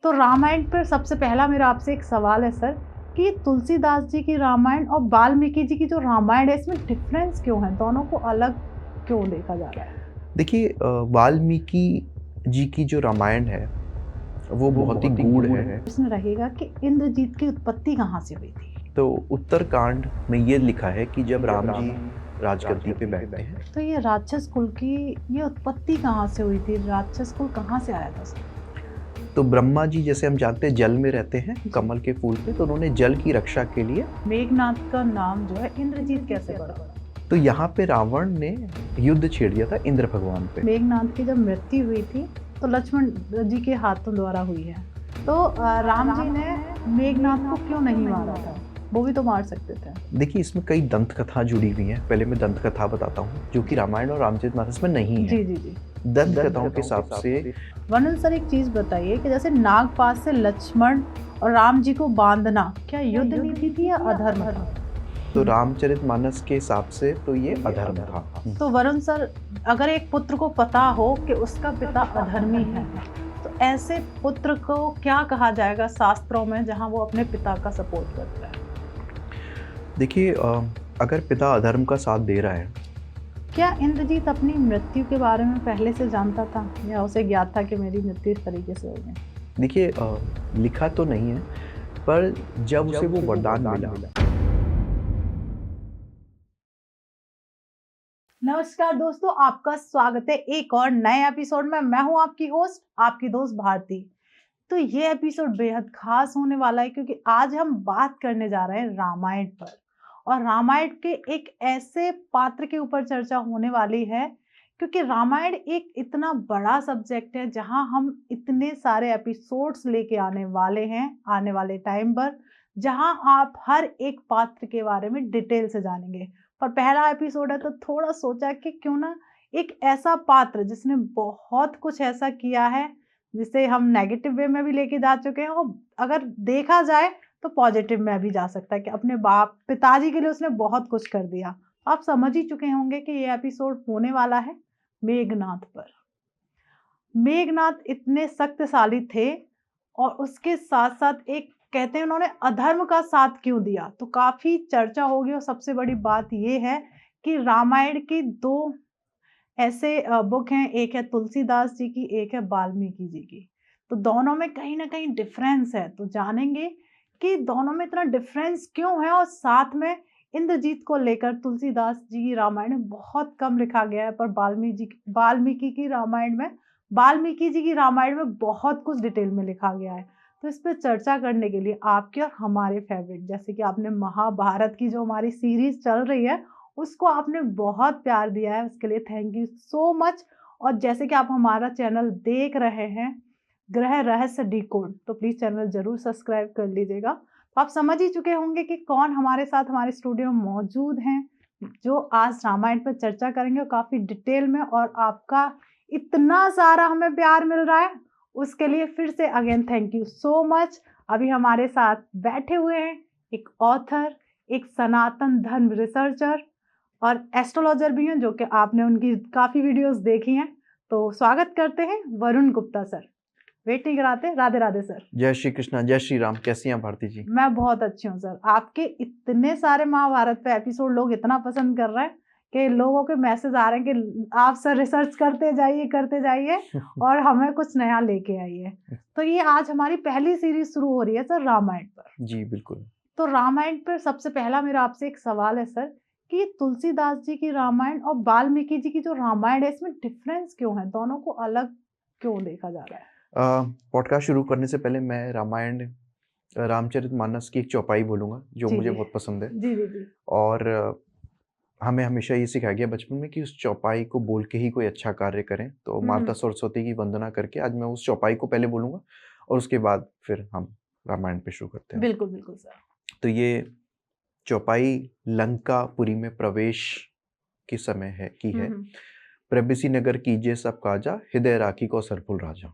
तो रामायण पर सबसे पहला मेरा आपसे एक सवाल है सर कि तुलसीदास जी की रामायण और वाल्मीकि जी की जो रामायण है इसमें डिफरेंस क्यों है? दोनों को अलग क्यों देखा जा रहा है? देखिए वाल्मीकि जी की जो रामायण है वो बहुत ही गूढ़ है। इसमें रहेगा कि इंद्रजीत की उत्पत्ति कहाँ से हुई थी? तो उत्तरकांड में ये लिखा है कि जब राम जी राजगद्दी पे बैठते हैं तो ये राक्षस कुल की ये उत्पत्ति कहाँ से हुई थी? राक्षस कुल कहाँ से आया था सर? तो ब्रह्मा जी, जैसे हम जानते हैं, जल में रहते हैं कमल के फूल पे, तो उन्होंने जल की रक्षा के लिए मेघनाथ का नाम जो है इंद्रजीत कैसे पड़ा? तो यहाँ पे रावण ने युद्ध छेड़ दिया था इंद्र भगवान पे। मेघनाथ की जब मृत्यु हुई थी तो लक्ष्मण जी के हाथों द्वारा हुई है। तो राम जी ने मेघनाथ को क्यों नहीं मारा था? वो भी तो मार सकते थे। देखिए इसमें कई दंत कथा जुड़ी हुई हैं। पहले मैं दंत कथा बताता हूँ जो कि रामायण और रामचरितमानस में नहीं है। जी जी जी। दंत कथाओं के हिसाब से वर्णन सर एक चीज बताइए कि जैसे नागपाश से लक्ष्मण और राम जी को बांधना क्या युद्ध नीति थी या अधर्म था? तो रामचरितमानस के हिसाब से तो ये अधर्म था। तो वरुण सर, अगर एक पुत्र को पता हो कि उसका पिता अधर्मी है तो ऐसे पुत्र को क्या कहा जाएगा शास्त्रों में जहां वो अपने पिता का सपोर्ट करता है? देखिए अगर पिता अधर्म का साथ दे रहा है, क्या इंद्रजीत अपनी मृत्यु के बारे में पहले से जानता था या उसे ज्ञात था कि मेरी मृत्यु इस तरीके से होगी? देखिए लिखा तो नहीं है, पर जब उसे वो वरदान मिला। नमस्कार दोस्तों, आपका स्वागत है एक और नए एपिसोड में। मैं हूं आपकी होस्ट, आपकी दोस्त भारती। तो ये एपिसोड बेहद खास होने वाला है क्योंकि आज हम बात करने जा रहे हैं रामायण पर, और रामायण के एक ऐसे पात्र के ऊपर चर्चा होने वाली है क्योंकि रामायण एक इतना बड़ा सब्जेक्ट है जहां हम इतने सारे एपिसोड्स लेके आने वाले हैं आने वाले टाइम पर, जहां आप हर एक पात्र के बारे में डिटेल से जानेंगे। पर पहला एपिसोड है तो थोड़ा सोचा कि क्यों ना एक ऐसा पात्र जिसने बहुत कुछ ऐसा किया है जिसे हम नेगेटिव वे में भी लेके जा चुके हैं, और अगर देखा जाए तो पॉजिटिव में भी जा सकता है कि अपने बाप पिताजी के लिए उसने बहुत कुछ कर दिया। आप समझ ही चुके होंगे कि ये एपिसोड होने वाला है मेघनाथ पर। मेघनाथ इतने शक्तिशाली थे और उसके साथ साथ एक कहते हैं उन्होंने अधर्म का साथ क्यों दिया, तो काफी चर्चा होगी। और सबसे बड़ी बात यह है कि रामायण की दो ऐसे बुक हैं, एक है तुलसीदास जी की, एक है वाल्मीकि जी की। तो दोनों में कहीं ना कहीं डिफरेंस है, तो जानेंगे कि दोनों में इतना डिफरेंस क्यों है। और साथ में इंद्रजीत को लेकर तुलसीदास जी की रामायण में बहुत कम लिखा गया है, पर वाल्मीकि की रामायण में वाल्मीकि जी की रामायण में बहुत कुछ डिटेल में लिखा गया है। तो इस पर चर्चा करने के लिए आपके और हमारे फेवरेट, जैसे कि आपने महाभारत की जो हमारी सीरीज चल रही है उसको आपने बहुत प्यार दिया है, उसके लिए थैंक यू सो मच। और जैसे कि आप हमारा चैनल देख रहे हैं ग्रह रहस्य डिकोड, तो प्लीज चैनल जरूर सब्सक्राइब कर लीजिएगा। तो आप समझ ही चुके होंगे कि कौन हमारे साथ हमारे स्टूडियो में मौजूद हैं जो आज रामायण पर चर्चा करेंगे, और काफी डिटेल में। और आपका इतना सारा हमें प्यार मिल रहा है उसके लिए फिर से again thank you so much. अभी हमारे साथ बैठे हुए हैं एक ऑथर, एक सनातन धर्म रिसर्चर और एस्ट्रोलॉजर भी हैं, जो कि आपने उनकी काफी वीडियोस देखी हैं। तो स्वागत करते हैं वरुण गुप्ता सर। वेट नहीं कराते, राधे राधे सर। जय श्री कृष्णा, जय श्री राम। कैसी हैं भारती जी? मैं बहुत अच्छी हूँ सर। आपके इतने सारे महाभारत पे एपिसोड लोग इतना पसंद कर रहे हैं कि लोगों के मैसेज आ रहे हैं कि आप सर रिसर्च करते जाइए और हमें कुछ नया लेके आइए। तो ये आज हमारी पहली सीरीज शुरू हो रही है सर रामायण पर। जी बिल्कुल। तो रामायण पर सबसे पहला मेरा आपसे एक सवाल है सर कि तुलसीदास जी की रामायण और वाल्मीकि जी की जो रामायण है इसमें डिफरेंस क्यों है? दोनों को अलग क्यों देखा जा रहा है? पॉडकास्ट शुरू करने से पहले मैं रामायण रामचरितमानस की एक चौपाई बोलूँगा जो जी मुझे जी बहुत पसंद है। जी जी जी। और हमें हमेशा ये सिखाया गया बचपन में कि उस चौपाई को बोल के ही कोई अच्छा कार्य करें। तो माता सरस्वती की वंदना करके आज मैं उस चौपाई को पहले बोलूँगा और उसके बाद फिर हम रामायण पे शुरू करते हैं। बिल्कुल बिल्कुल सर। तो ये चौपाई लंकापुरी में प्रवेश के समय है की है। प्रबिसी नगर कीजिए सब काजा, हृदय राखी को सरफुल राजा।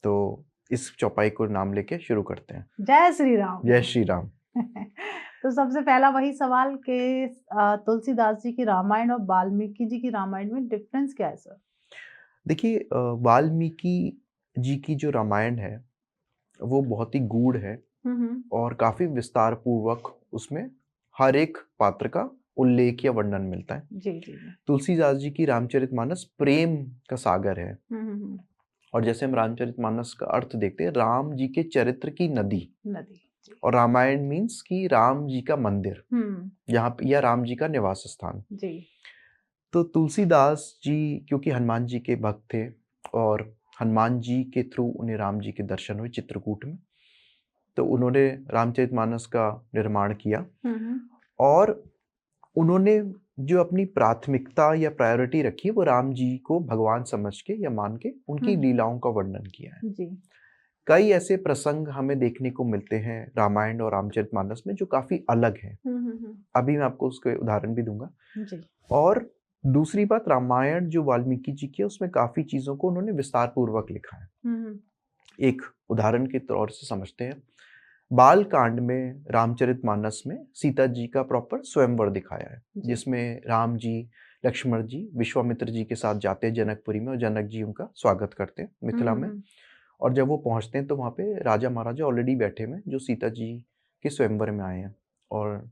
तो इस चौपाई को नाम लेके शुरू करते हैं। जय श्री राम। जय श्री राम। तो सबसे पहला वही सवाल कि तुलसीदास जी की रामायण और वाल्मीकि जी की रामायण में डिफरेंस क्या है सर? देखिए वाल्मीकि जी की जो रामायण है वो बहुत ही गूढ़ है और काफी विस्तार पूर्वक उसमें हर एक पात्र का उल्लेख या वर्णन मिलता है। जी जी जी। तुलसीदास जी की रामचरितमानस प्रेम का सागर है हम्म। और जैसे हम रामचरितमानस का अर्थ देखते हैं, राम जी के चरित्र की नदी, नदी। जी। और रामायण मीन्स कि राम जी का मंदिर हम्म। यहाँ पे या राम जी का निवास स्थान। जी। तो तुलसीदास जी क्योंकि हनुमान जी के भक्त थे और हनुमान जी के थ्रू उन्हें राम जी के दर्शन हुए चित्रकूट में, तो उन्होंने रामचरितमानस का निर्माण किया और उन्होंने जो अपनी प्राथमिकता या प्रायोरिटी रखी है वो राम जी को भगवान समझ के या मान के उनकी लीलाओं का वर्णन किया है। जी। कई ऐसे प्रसंग हमें देखने को मिलते हैं रामायण और रामचरितमानस में जो काफी अलग हैं। अभी मैं आपको उसके उदाहरण भी दूंगा। जी। और दूसरी बात, रामायण जो वाल्मीकि जी की है उसमें काफी चीजों को उन्होंने विस्तार पूर्वक लिखा है। एक उदाहरण के तौर से समझते हैं, बाल कांड में रामचरितमानस में सीता जी का प्रॉपर स्वयंवर दिखाया है, जी। जिसमें राम जी लक्ष्मण जी विश्वामित्र जी के साथ जाते हैं जनकपुरी में और जनक जी उनका स्वागत करते हैं मिथिला में। और जब वो पहुंचते हैं तो वहाँ पे राजा महाराजा ऑलरेडी बैठे हुए हैं जो सीता जी के स्वयंवर में आए हैं, और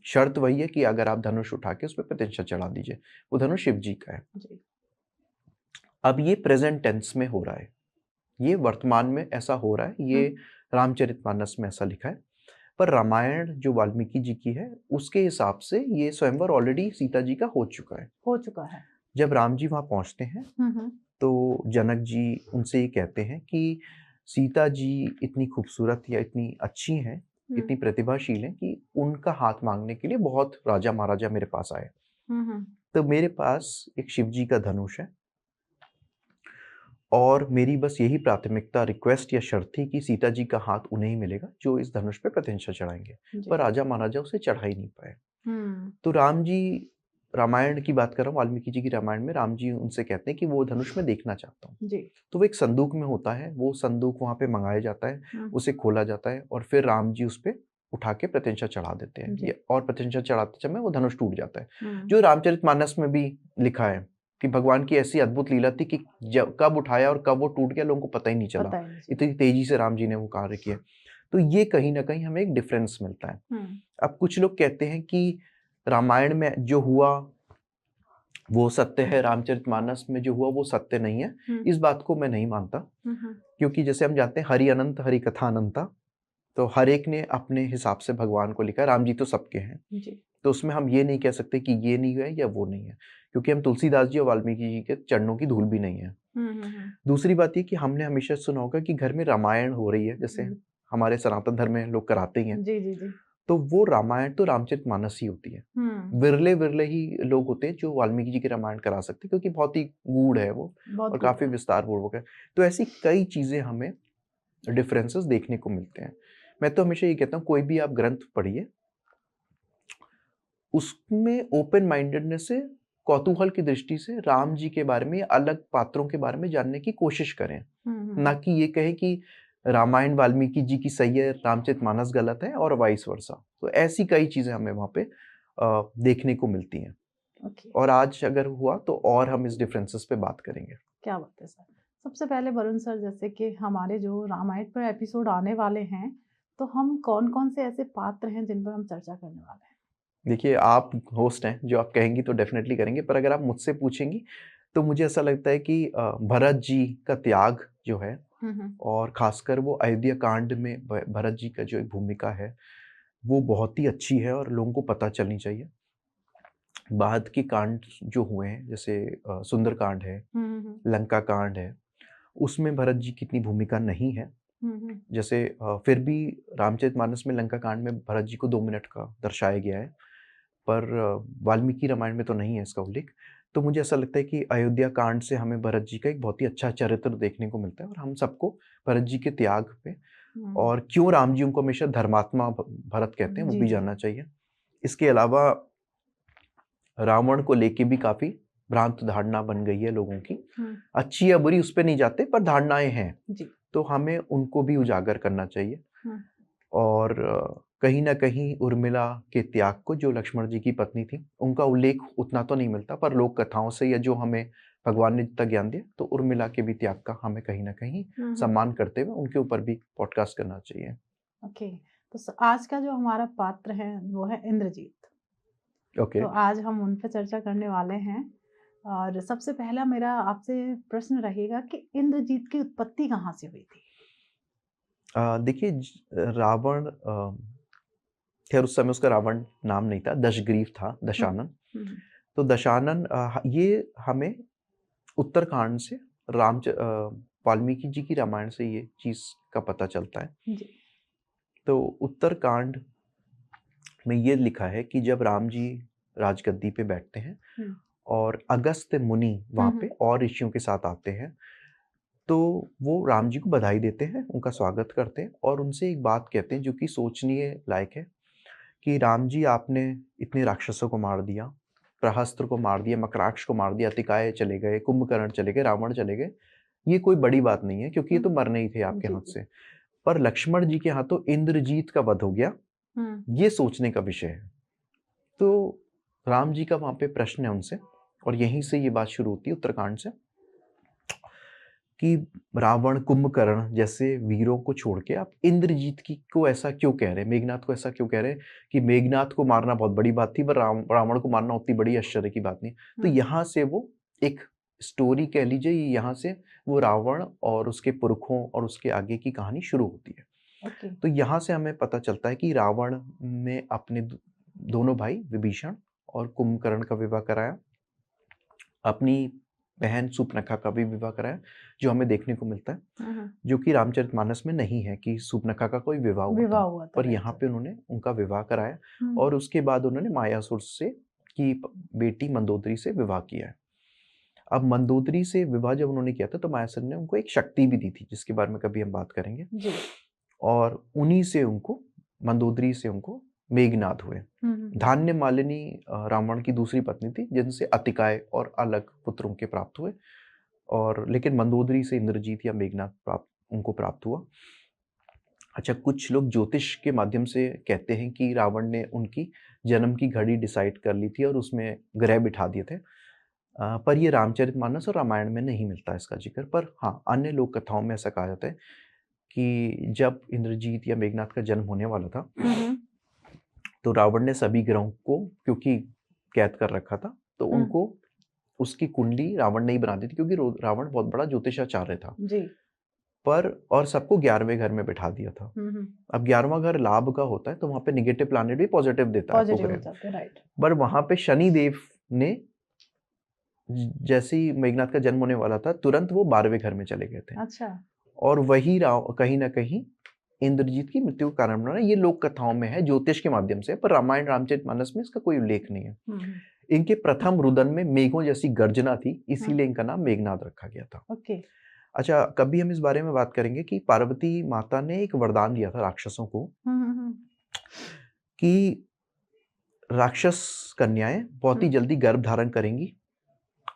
शर्त वही है कि अगर आप धनुष उठा के उस पर प्रतिष्ठा चढ़ा दीजिए। वो धनुष शिव जी का है। जी। अब ये प्रेजेंट टेंस में हो रहा है, ये वर्तमान में ऐसा हो रहा है, ये रामचरितमानस में ऐसा लिखा है। पर रामायण जो वाल्मीकि जी की है उसके हिसाब से ये स्वयंवर ऑलरेडी सीता जी का हो चुका है। जब राम जी वहां पहुंचते हैं तो जनक जी उनसे ये कहते हैं कि सीता जी इतनी खूबसूरत या इतनी अच्छी हैं, इतनी प्रतिभाशील हैं कि उनका हाथ मांगने के लिए बहुत राजा महाराजा मेरे पास आए। तो मेरे पास एक शिव जी का धनुष है और मेरी बस यही प्राथमिकता रिक्वेस्ट या शर्त थी कि सीता जी का हाथ उन्हें ही मिलेगा जो इस धनुष पे प्रतिष्ठा चढ़ाएंगे। पर राजा महाराजा उसे चढ़ा ही नहीं पाए। तो राम जी, रामायण की बात कर रहा हूँ, वाल्मीकि जी की रामायण में राम जी उनसे कहते हैं कि वो धनुष में देखना चाहता हूँ। तो वो एक संदूक में होता है, वो संदूक वहां पे मंगाया जाता है, उसे खोला जाता है और फिर राम जी उस पे उठा के प्रतिष्ठा चढ़ा देते हैं और प्रतिष्ठा चढ़ाते समय वो धनुष टूट जाता है। जो रामचरितमानस में भी लिखा है कि भगवान की ऐसी अद्भुत लीला थी कि कब उठाया और कब वो टूट गया लोगों को पता ही नहीं चला, इतनी तेजी से राम जी ने वो कार्य किया। तो ये कहीं ना कहीं हमें एक डिफरेंस मिलता है। अब कुछ लोग कहते हैं कि रामायण में जो हुआ वो सत्य है, रामचरितमानस में जो हुआ वो सत्य नहीं है। इस बात को मैं नहीं मानता, क्योंकि जैसे हम जानते हैं हरि अनंत हरि कथा अनंता, तो हर एक ने अपने हिसाब से भगवान को लिखा है। राम जी तो सबके हैं जी। तो उसमें हम ये नहीं कह सकते कि ये नहीं है या वो नहीं है, क्योंकि हम तुलसीदास जी और वाल्मीकि जी के चरणों की धूल भी नहीं है। दूसरी बात ये कि हमने हमेशा सुना होगा कि घर में रामायण हो रही है, जैसे हमारे सनातन धर्म में लोग कराते ही हैं जी जी जी। तो वो रामायण तो रामचरितमानस ही होती है। विरले विरले ही लोग होते हैं जो वाल्मीकि जी की रामायण करा सकते हैं, क्योंकि बहुत ही गूढ़ है वो और काफी विस्तार पूर्वक है। तो ऐसी कई चीजें हमें डिफरेंसेस देखने को मिलते हैं। मैं तो हमेशा ये कहता हूँ कोई भी आप ग्रंथ पढ़िए, उसमें ओपन माइंडेडनेस से, कौतूहल की दृष्टि से राम जी के बारे में, अलग पात्रों के बारे में जानने की कोशिश करें, ना कि ये कहें कि रामायण वाल्मीकि जी की सही है, रामचरितमानस गलत है और वाइस वर्सा। तो ऐसी कई चीजें हमें वहां पे देखने को मिलती हैं। और आज अगर हुआ तो और हम इस डिफरेंसेस पे बात करेंगे। क्या बात है सर। सबसे पहले वरुण सर, जैसे कि हमारे जो रामायण पर एपिसोड आने वाले हैं, तो हम कौन कौन से ऐसे पात्र हैं जिन पर हम चर्चा करने वाले हैं? देखिए, आप होस्ट हैं, जो आप कहेंगी तो डेफिनेटली करेंगे, पर अगर आप मुझसे पूछेंगी तो मुझे ऐसा लगता है कि भरत जी का त्याग जो है, और खासकर वो अयोध्या कांड में भरत जी का जो एक भूमिका है वो बहुत ही अच्छी है और लोगों को पता चलनी चाहिए। बाद के कांड जो हुए हैं, जैसे सुंदर कांड है, लंका कांड है, उसमें भरत जी की इतनी भूमिका नहीं है। जैसे फिर भी रामचरितमानस में लंका कांड में भरत जी को 2 मिनट का दर्शाया गया है, पर वाल्मीकि रामायण में तो नहीं है इसका उल्लेख। तो मुझे ऐसा लगता है कि अयोध्या कांड से हमें भरत जी का एक बहुत ही अच्छा चरित्र देखने को मिलता है, और हम सबको भरत जी के त्याग पे और क्यों राम जी उनको हमेशा धर्मात्मा भरत कहते हैं वो भी जानना चाहिए। इसके अलावा रावण को लेके भी काफी भ्रांत धारणा बन गई है लोगों की, अच्छी या बुरी उस पर नहीं जाते, पर धारणाएं हैं जी। तो हमें उनको भी उजागर करना चाहिए। और कहीं ना कहीं उर्मिला के त्याग को, जो लक्ष्मण जी की पत्नी थी, उनका उल्लेख उतना तो नहीं मिलता, पर लोक कथाओं से या जो हमें भगवान ने जितना ज्ञान दिया तो उर्मिला के भी त्याग का हमें कहीं ना कहीं सम्मान करते हुए उनके ऊपर भी पॉडकास्ट करना चाहिए। ओके, तो आज का जो हमारा पात्र है वो है इंद्रजीत। ओके। तो आज हम उन पे चर्चा करने वाले हैं और सबसे पहला मेरा आपसे प्रश्न रहेगा कि इंद्रजीत की उत्पत्ति कहाँ से हुई थी? देखिए रावण खैर उस समय उसका रावण नाम नहीं था, दशग्रीव था, दशानन। तो दशानन ये हमें उत्तरकांड से वाल्मीकि जी की रामायण से ये चीज का पता चलता है। जी। तो उत्तरकांड में ये लिखा है कि जब राम जी राजगद्दी पे बैठते हैं और अगस्त्य मुनि वहां पे और ऋषियों के साथ आते हैं, तो वो राम जी को बधाई देते हैं, उनका स्वागत करते हैं और उनसे एक बात कहते हैं जो कि सोचनीय लायक है कि राम जी आपने इतने राक्षसों को मार दिया, प्रहस्त्र को मार दिया, मकराक्ष को मार दिया, अतिकाय चले गए, कुंभकर्ण चले गए, रावण चले गए, ये कोई बड़ी बात नहीं है क्योंकि ये तो मरने ही थे आपके हाथ से। पर लक्ष्मण जी के हाथों इंद्रजीत का वध हो गया, ये सोचने का विषय है। तो राम जी का वहां पे प्रश्न है उनसे और यहीं से ये बात शुरू होती है उत्तरकांड से कि रावण कुंभकर्ण जैसे वीरों को छोड़ के आप इंद्रजीत की को ऐसा क्यों कह रहे हैं, मेघनाथ को ऐसा क्यों कह रहे हैं कि मेघनाथ को मारना बहुत बड़ी बात थी पर रावण को मारना उतनी बड़ी आश्चर्य की बात नहीं। तो यहाँ से वो एक स्टोरी कह लीजिए, यहाँ से वो रावण और उसके पुरखों और उसके आगे की कहानी शुरू होती है। तो यहाँ से हमें पता चलता है कि रावण ने अपने दोनों भाई विभीषण और कुंभकर्ण का विवाह कराया, अपनी बहन सूर्पनखा का भी विवाह कराया, जो हमें देखने को मिलता है, जो कि रामचरितमानस में नहीं है कि सूर्पनखा का कोई विवाह हुआ था, पर यहाँ पे उन्होंने उनका विवाह कराया और उसके बाद उन्होंने मायासुर से की बेटी मंदोदरी से विवाह किया है। अब मंदोदरी से विवाह जब उन्होंने किया था तो मायासुर ने उनको एक शक्ति भी दी थी जिसके बारे में कभी हम बात करेंगे जी। और उन्हीं से उनको, मंदोदरी से उनको मेघनाद हुए। धान्य मालिनी रावण की दूसरी पत्नी थी जिनसे अतिकाय और अलग पुत्र उनके प्राप्त हुए, और लेकिन मंदोदरी से इंद्रजीत या मेघनाद उनको प्राप्त हुआ। अच्छा, कुछ लोग ज्योतिष के माध्यम से कहते हैं कि रावण ने उनकी जन्म की घड़ी डिसाइड कर ली थी और उसमें ग्रह बिठा दिए थे, पर ये रामचरितमानस और रामायण में नहीं मिलता इसका जिक्र। पर हाँ, अन्य लोक कथाओं में ऐसा कहा जाता है कि जब इंद्रजीत या मेघनाद का जन्म होने वाला था तो रावण ने सभी ग्रहों को क्योंकि कैद कर रखा था तो उनको उसकी कुंडली रावण ने ही बना दी थी, क्योंकि रावण बहुत बड़ा ज्योतिषाचार्य था जी। पर और सबको 11वें घर में बिठा दिया था। अब 11वां घर लाभ का होता है तो वहां पे निगेटिव प्लैनेट भी पॉजिटिव देता है, पर वहां पे शनि देव ने जैसे ही मेघनाद का जन्म होने वाला था तुरंत वो 12वें घर में चले गए थे। अच्छा। और वही कहीं ना कहीं इंद्रजीत की मृत्यु का कारण बना। ये लोक कथाओं में है, ज्योतिष के माध्यम से, पर रामायण रामचरितमानस में इसका कोई उल्लेख नहीं है। इनके प्रथम रुदन में मेघों जैसी गर्जना थी, इसीलिए इनका नाम मेघनाद रखा गया था। ओके। अच्छा, कभी हम इस बारे में बात करेंगे कि पार्वती माता ने एक वरदान दिया था राक्षसों को कि राक्षस कन्याएं बहुत ही जल्दी गर्भ धारण करेंगी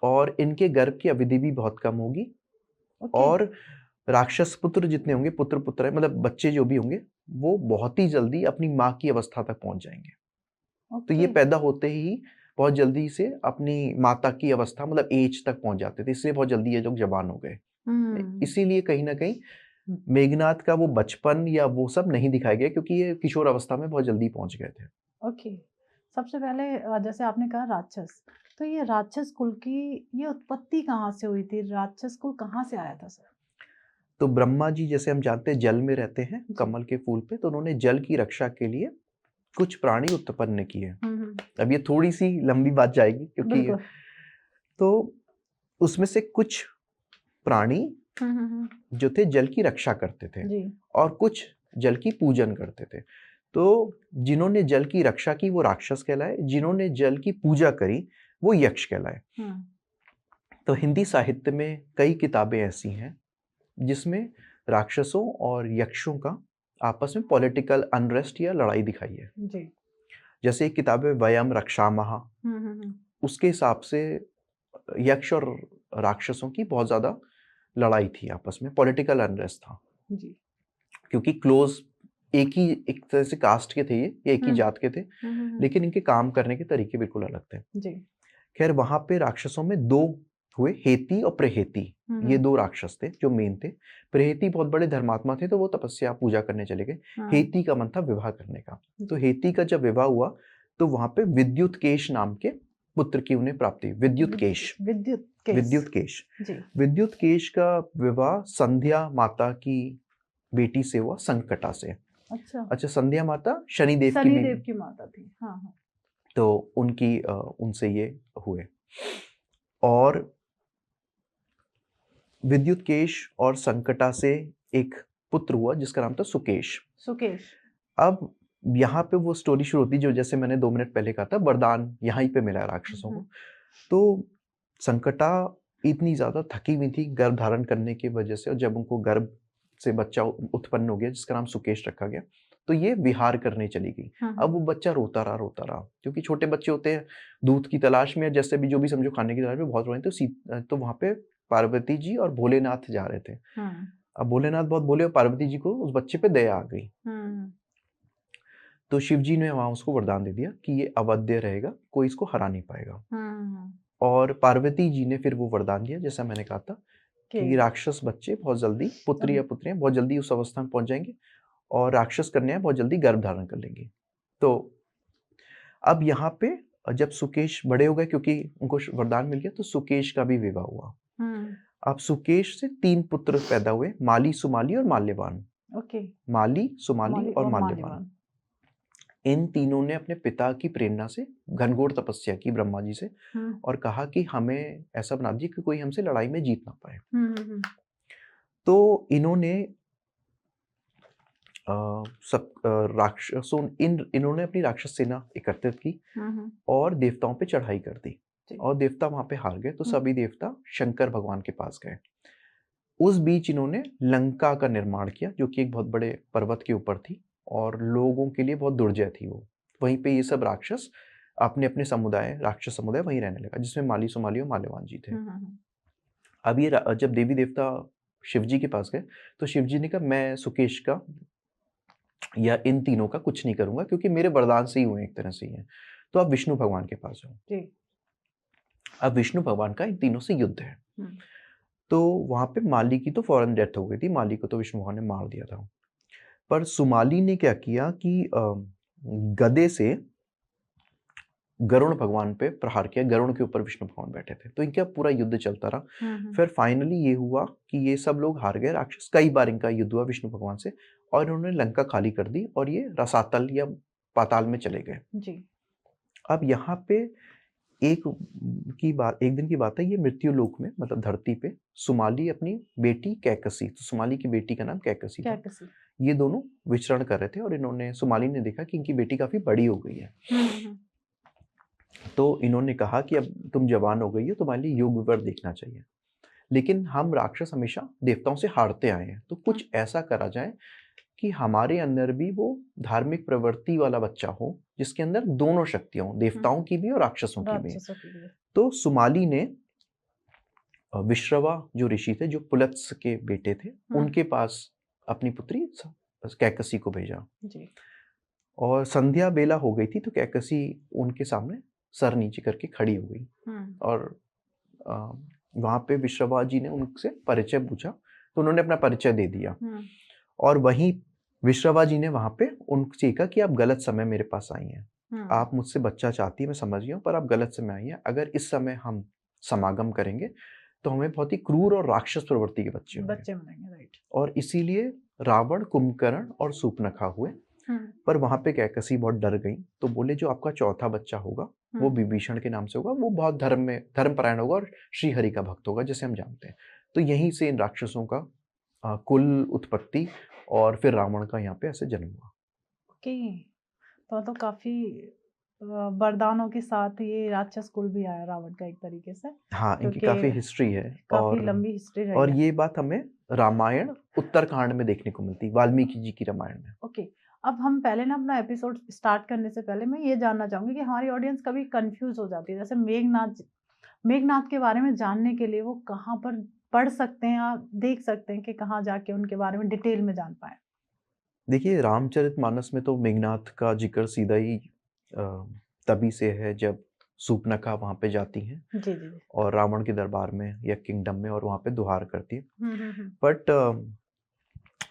और इनके गर्भ की अवधि भी बहुत कम होगी और राक्षस पुत्र जितने होंगे, पुत्र पुत्र मतलब बच्चे जो भी होंगे, वो बहुत ही जल्दी अपनी माँ की अवस्था तक पहुंच जाएंगे। तो ये पैदा होते ही बहुत जल्दी से अपनी माता की अवस्था मतलब एज तक पहुंच जाते थे, इसलिए बहुत जल्दी ये लोग जवान हो गए। इसीलिए कहीं ना कहीं मेघनाद का वो बचपन या वो सब नहीं दिखाया गया, क्योंकि ये किशोर अवस्था में बहुत जल्दी पहुंच गए थे। ओके। सबसे पहले जैसे आपने कहा राक्षस, तो ये राक्षस कुल की ये उत्पत्ति कहाँ से हुई थी? राक्षस कुल कहाँ से आया था सर? तो ब्रह्मा जी, जैसे हम जानते हैं, जल में रहते हैं कमल के फूल पे, तो उन्होंने जल की रक्षा के लिए कुछ प्राणी उत्पन्न किए। अब ये थोड़ी सी लंबी बात जाएगी क्योंकि तो उसमें से कुछ प्राणी जो थे जल की रक्षा करते थे और कुछ जल की पूजन करते थे। तो जिन्होंने जल की रक्षा की वो राक्षस कहलाए, जिन्होंने जल की पूजा करी वो यक्ष कहलाए। तो हिंदी साहित्य में कई किताबें ऐसी हैं जिसमें राक्षसों और यक्षों का आपस में पॉलिटिकल अनरेस्ट या लड़ाई दिखाई है जी। जैसे एक किताब है वयम रक्षामः, उसके हिसाब से यक्ष और राक्षसों की बहुत ज्यादा लड़ाई थी आपस में, पॉलिटिकल अनरेस्ट था जी। क्योंकि क्लोज एक तरह से कास्ट के थे ये, एक ही जात के थे, लेकिन इनके काम करने के तरीके बिल्कुल अलग थे जी। खैर वहां पे राक्षसों में 2 हुए, हेती और प्रहेती। ये हम्म 2 राक्षस थे जो मेन थे। प्रहेती बहुत बड़े धर्मात्मा थे, तो वो तपस्या पूजा करने चले गए। हम्म हेती का मन था विवाह करने का। तो जी हेती का जब विवाह हुआ तो वहां पे विद्युतकेश नाम के पुत्र की उन्हें प्राप्ति हुई। विद्युतकेश, विद्युत केस विद्युतकेश। जी विद्युतकेश का विवाह संध्या माता की बेटी से हुआ, संकटा से। अच्छा अच्छा, संध्या माता शनिदेव की शनिदेव मेन, की माता थी हाँ हाँ तो उनकी उनसे ये हुए। और विद्युतकेश और संकटा से एक पुत्र हुआ जिसका नाम था सुकेश। सुकेश अब यहाँ पे वो स्टोरी शुरू होती है जो जैसे मैंने 2 मिनट पहले कहा था, वरदान यहाँ ही पे मिला है राक्षसों को। तो संकटा इतनी ज़्यादा थकी हुई थी गर्भ धारण करने की वजह से, और जब उनको गर्भ से बच्चा उत्पन्न हो गया जिसका नाम सुकेश रखा गया, तो ये विहार करने चली गई। अब वो बच्चा रोता रहा क्योंकि छोटे बच्चे होते हैं, दूध की तलाश में, जैसे भी जो भी समझो खाने की तलाश में बहुत रोए, तो वहाँ पे पार्वती जी और भोलेनाथ जा रहे थे। अब भोलेनाथ बहुत बोले और पार्वती जी को उस बच्चे पे दया आ गई। तो शिव जी ने वहां उसको वरदान दे दिया कि ये अवध्य रहेगा, कोई इसको हरा नहीं पाएगा। और पार्वती जी ने फिर वो वरदान दिया जैसा मैंने कहा था कि राक्षस बच्चे बहुत जल्दी, पुत्री या पुत्रियां बहुत जल्दी उस अवस्था में पहुंच जाएंगे और राक्षस कन्याएं बहुत जल्दी गर्भ धारण कर लेंगी। तो अब यहाँ पे जब सुकेश बड़े हो गए, क्योंकि उनको वरदान मिल गया, तो सुकेश का भी विवाह हुआ। अब सुकेश से 3 पुत्र पैदा हुए, माली, सुमाली और माल्यवान। ओके माली, सुमाली माली और और माल्यवान। माल्यवान इन तीनों ने अपने पिता की प्रेरणा से घनघोर तपस्या की ब्रह्मा जी से, और कहा कि हमें ऐसा बना दीजिए कि कोई हमसे लड़ाई में जीत ना पाए। तो इन्होंने इन्होंने अपनी राक्षस सेना एकत्रित की और देवताओं पे चढ़ाई कर दी, और देवता वहां पे हार गए, तो सभी देवता शंकर भगवान के पास गए। उस बीच इन्होंने लंका का निर्माण किया, जो कि एक बहुत बड़े पर्वत के ऊपर थी और लोगों के लिए बहुत दुर्जय थी वो। वहीं पे ये सब राक्षस अपने अपने समुदाय, राक्षस समुदाय वहीं रहने लगा, जिसमें माली, सुमाली और माल्यवान जी थे। अब ये जब देवी देवता शिव जी के पास गए, तो शिव जी ने कहा मैं सुकेश का या इन तीनों का कुछ नहीं करूंगा, क्योंकि मेरे वरदान से ही हुए, एक तरह से ही है। तो आप विष्णु भगवान के पास जाओ। अब विष्णु भगवान का इन तीनों से युद्ध है। तो वहां पे माली की तो फौरन डेथ हो गई थी, माली को तो विष्णु भगवान ने मार दिया था। पर सुमाली ने क्या किया कि गदे से गरुण भगवान पे प्रहार किया। गरुण के ऊपर विष्णु भगवान बैठे थे, तो इनका पूरा युद्ध चलता रहा। फिर फाइनली ये हुआ कि ये सब लोग हार गए, राक्षस। कई बार इनका युद्ध हुआ विष्णु भगवान से, और इन्होंने लंका खाली कर दी और ये रसातल या पाताल में चले गए जी। अब यहाँ पे एक दिन की बात है, ये मृत्यु लोक में, मतलब धरती पे, सुमाली अपनी बेटी कैकसी, तो सुमाली की बेटी का नाम कैकसी था, ये दोनों विचरण कर रहे थे, और इन्होंने, सुमाली ने देखा कि इनकी बेटी काफी बड़ी हो गई है। तो इन्होंने कहा कि अब तुम जवान हो गई हो, तुम्हारे लिए योग विवर देखना चाहिए, लेकिन हम राक्षस हमेशा देवताओं से हारते आए हैं, तो कुछ ऐसा करा जाए कि हमारे अंदर भी वो धार्मिक प्रवृत्ति वाला बच्चा हो, जिसके अंदर दोनों शक्तियां हो, देवताओं की भी और राक्षसों की भी। तो सुमाली ने विश्रवा जो ऋषि थे, जो पुलत्स के बेटे थे, उनके पास अपनी पुत्री कैकसी को भेजा जी। और संध्या बेला हो गई थी, तो कैकसी उनके सामने सर नीचे करके खड़ी हो गई, और वहां पे विश्रवा जी ने उनसे परिचय पूछा, तो उन्होंने अपना परिचय दे दिया। और वहीं विश्रवा जी ने वहां पे उनसे कहा कि आप गलत समय मेरे पास आई हैं, आप मुझसे बच्चा चाहती है, मैं समझ गया हूँ, पर आप गलत समय आई हैं। अगर इस समय हम समागम करेंगे तो हमें बहुत ही क्रूर और राक्षस प्रवृत्ति के बच्चे मिलेंगे, राइट। और इसीलिए रावण, कुंभकर्ण और सूर्पनखा हुए। पर वहां पे कैकसी बहुत डर गई, तो बोले जो आपका चौथा बच्चा होगा वो विभीषण के नाम से होगा, वो बहुत धर्मपरायण होगा और श्री हरि का भक्त होगा, जैसे हम जानते हैं। तो यहीं से इन राक्षसों का कुल उत्पत्ति, और फिर रावण का यहाँ पे ऐसे जन्म हुआ। ओके, तो काफी वरदानों के साथ ये राक्षस कुल भी आया रावण का, एक तरीके से। हाँ, इनकी काफी हिस्ट्री है, काफी लंबी हिस्ट्री है। और ये बात हमें रामायण उत्तरकांड में देखने को मिलती है, वाल्मीकि जी की रामायण में। ओके, अब हम पहले ना अपना एपिसोड स्टार्ट करने से पहले मैं ये जानना चाहूंगी कि हमारी ऑडियंस कभी कंफ्यूज हो जाती है, जैसे मेघनाथ के बारे में जानने के लिए वो कहाँ पर पढ़ सकते हैं या देख सकते हैं कि कहाँ जाके उनके बारे में डिटेल में जान पाए? देखिए, रामचरितमानस में तो मेघनाथ का जिक्र सीधा ही तभी से है जब सूर्पनखा वहाँ पे जाती हैं जी, जी। और रावण के दरबार में या किंगडम में और वहाँ पे दुहार करती है। हुँ। बट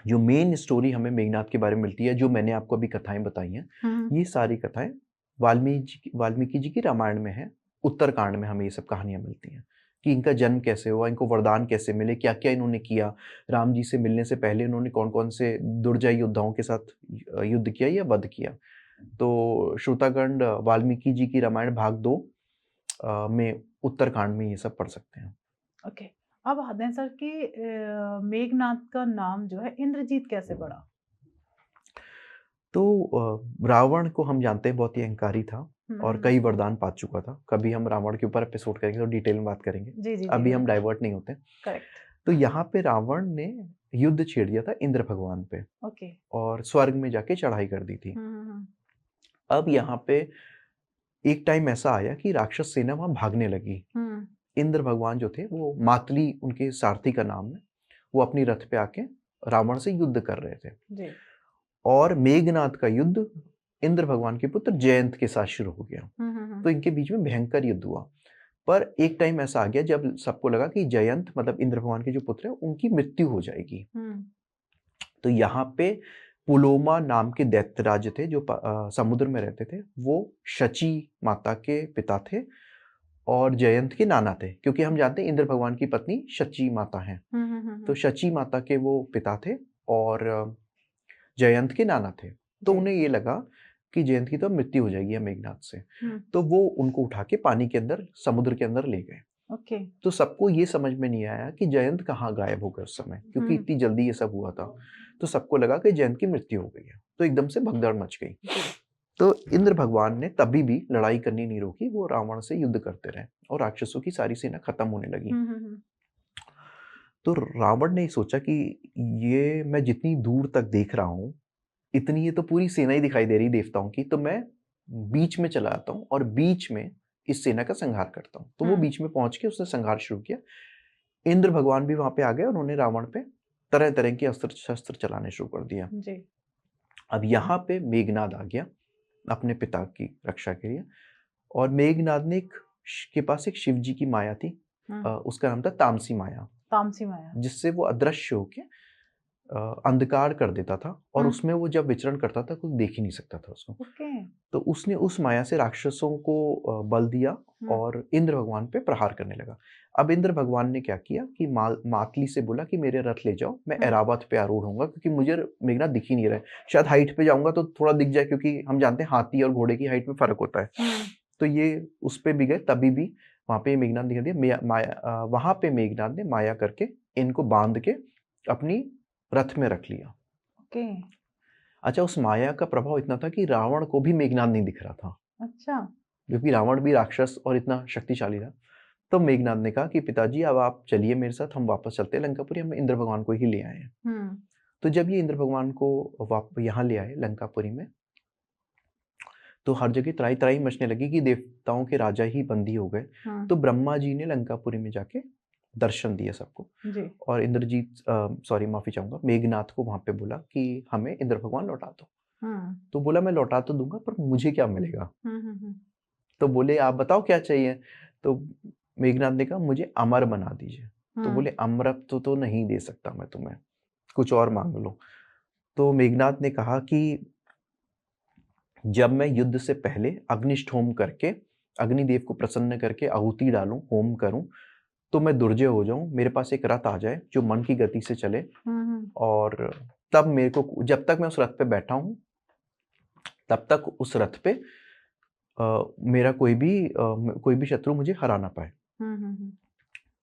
जो मेन स्टोरी हमें मेघनाद के बारे में मिलती है, जो मैंने आपको अभी कथाएँ बताई हैं, हुँ। ये सारी कथाएँ वाल्मीकि जी की रामायण में हैं। उत्तरकांड में हमें ये सब कहानियाँ मिलती हैं कि इनका जन्म कैसे हुआ, इनको वरदान कैसे मिले, क्या-क्या इन्होंने किया, राम जी से मिलने से पहले इन्होंने कौन-कौन से दुर्जय योद्धाओं के साथ युद्ध किया या वध किया। तो श्रोतागण वाल्मीकि जी की रामायण भाग 2 में उत्तरकांड में ये सब पढ़ सकते हैं। ओके। अब आते हैं सर कि मेघनाद का नाम जो है इंद्रजीत कैसे पड़ा? तो रावण को हम जानते हैं बहुत ही अहंकारी था और हुँ। कई वरदान पा चुका था। कभी हम रावण के ऊपर एपिसोड करेंगे तो डिटेल में बात करेंगे। जी, जी, जी, अभी हम बिल्कुल। डाइवर्ट नहीं होते। करेक्ट। तो यहाँ पे रावण ने युद्ध छेड़ दिया था इंद्र भगवान पे ओके। और स्वर्ग में जाके चढ़ाई कर दी थी। हुँ। अब यहाँ पे एक टाइम ऐसा आया कि राक्षस सेना वहाँ भागने लगी। हुँ। इंद्र भगवान जो थे वो मातली उनके सारथी का नाम है, वो अपनी रथ पे आके रावण से युद्ध कर रहे थे। जी। और मेघनाद का युद्ध इंद्र भगवान के पुत्र जयंत के साथ शुरू हो गया। हुँ। तो इनके बीच में भयंकर युद्ध हुआ। पर एक टाइम ऐसा आ गया जब सबको लगा कि जयंत मतलब इंद्र भगवान के जो पुत्र हैं उनकी मृत्यु हो जाएगी। हुँ। तो यहाँ पे पुलोमा नाम के दैत्यराज थे जो समुद्र में रहते थे, वो शची माता के पिता थे और जयंत के नाना थे, क्योंकि हम जानते हैं इंद्र भगवान की पत्नी शची माता हैं। तो हुँ। शची माता के वो पिता थे और जयंत के नाना थे। तो जी। उन्हें ये लगा कि जयंत की तो अब मृत्यु हो जाएगी अब मेघनाद से। हुँ। तो वो उनको उठा के पानी के अंदर, समुद्र के अंदर ले गए। ओके। तो सबको ये समझ में नहीं आया कि जयंत कहाँ गायब हो गए उस समय, क्योंकि हुँ। इतनी जल्दी ये सब हुआ था। तो सबको लगा कि जयंत की मृत्यु हो गई है। तो एकदम से भगदड़ मच गई। जी। तो इंद्र भगवान ने तभी भी लड़ाई करनी नहीं रोकी, वो रावण से युद्ध करते रहे और राक्षसों की सारी सेना खत्म होने लगी। हुँ। तो रावण ने सोचा कि ये मैं जितनी दूर तक देख रहा हूँ, इतनी ये तो पूरी सेना ही दिखाई दे रही देवताओं की, तो मैं बीच में चला आता हूँ और बीच में इस सेना का संहार करता हूँ। तो वो हुँ। बीच में पहुंच के उसने संहार शुरू किया। इंद्र भगवान भी वहां पे आ गए, उन्होंने रावण पे तरह तरह के अस्त्र शस्त्र चलाने शुरू कर दिया। जी। अब यहाँ पे मेघनाद आ गया अपने पिता की रक्षा के लिए। और मेघनाद ने के पास एक शिव जी की माया थी, हुँ। उसका नाम था तामसी माया, तामसी माया। जिससे वो अदृश्य होके अंधकार कर देता था और हुँ। उसमें वो जब विचरण करता था कोई देख ही नहीं सकता था उसको। ओके। तो उसने उस माया से राक्षसों को बल दिया हुँ। और इंद्र भगवान पे प्रहार करने लगा। अब इंद्र भगवान ने क्या किया कि मातली से बोला कि मेरे रथ ले जाओ, मैं हुँ। ऐरावत पे आरूढ़ होऊंगा, क्योंकि मुझे मेघनाद दिख ही नहीं रहा है। शायद हाइट पे जाऊंगा तो थोड़ा दिख जाए, क्योंकि हम जानते हैं हाथी और घोड़े की हाइट में फर्क होता है। हुँ। तो ये उस पे भी गए, तभी भी वहां पे मेघनाद दिखा दिया। वहां पे मेघनाद ने माया करके इनको बांध के अपनी रथ में रख लिया। ओके। अच्छा, उस माया का प्रभाव इतना था कि रावण को भी मेघनाद नहीं दिख रहा था, अच्छा। क्योंकि रावण भी राक्षस और इतना शक्तिशाली था। तो मेघनाद ने कहा कि पिताजी अब आप चलिए मेरे साथ, हम वापस चलते हैं लंकापुरी, हम इंद्र भगवान को ही ले आए हैं। हुँ। तो जब ये इंद्र भगवान को यहाँ ले आए लंकापुरी में, तो हर जगह त्राही-त्राही मचने लगी कि देवताओं के राजा ही बंदी हो गए। हुँ। तो ब्रह्मा जी ने लंकापुरी में जाके दर्शन दिए सबको जी। और माफ़ी चाहूँगा, मेघनाद को वहाँ पे बोला कि हमें इंद्र भगवान लौटा दो। हुँ। तो बोला मैं लौटा तो दूँगा, पर मुझे क्या मिलेगा? हुँ। तो बोले आप बताओ क्या चाहिए? तो मेघनाद ने कहा मुझे अमर बना दीजिए। तो हुँ। बोले अमरत्व तो नहीं दे सकता मैं तुम्हें, कुछ और माँग लो। तो मेघनाद ने कहा कि जब मैं युद्ध से पहले अग्निष्ठ होम करके, अग्निदेव को प्रसन्न करके आहुति डालूँ, होम करूँ, तो मैं दुर्जय हो जाऊँ, मेरे पास एक रथ आ जाए जो मन की गति से चले, हुँ। और तब मेरे को, जब तक मैं उस रथ पे बैठा हूँ, तब तक उस रथ पे मेरा कोई भी शत्रु मुझे हरा ना पाए। हुँ।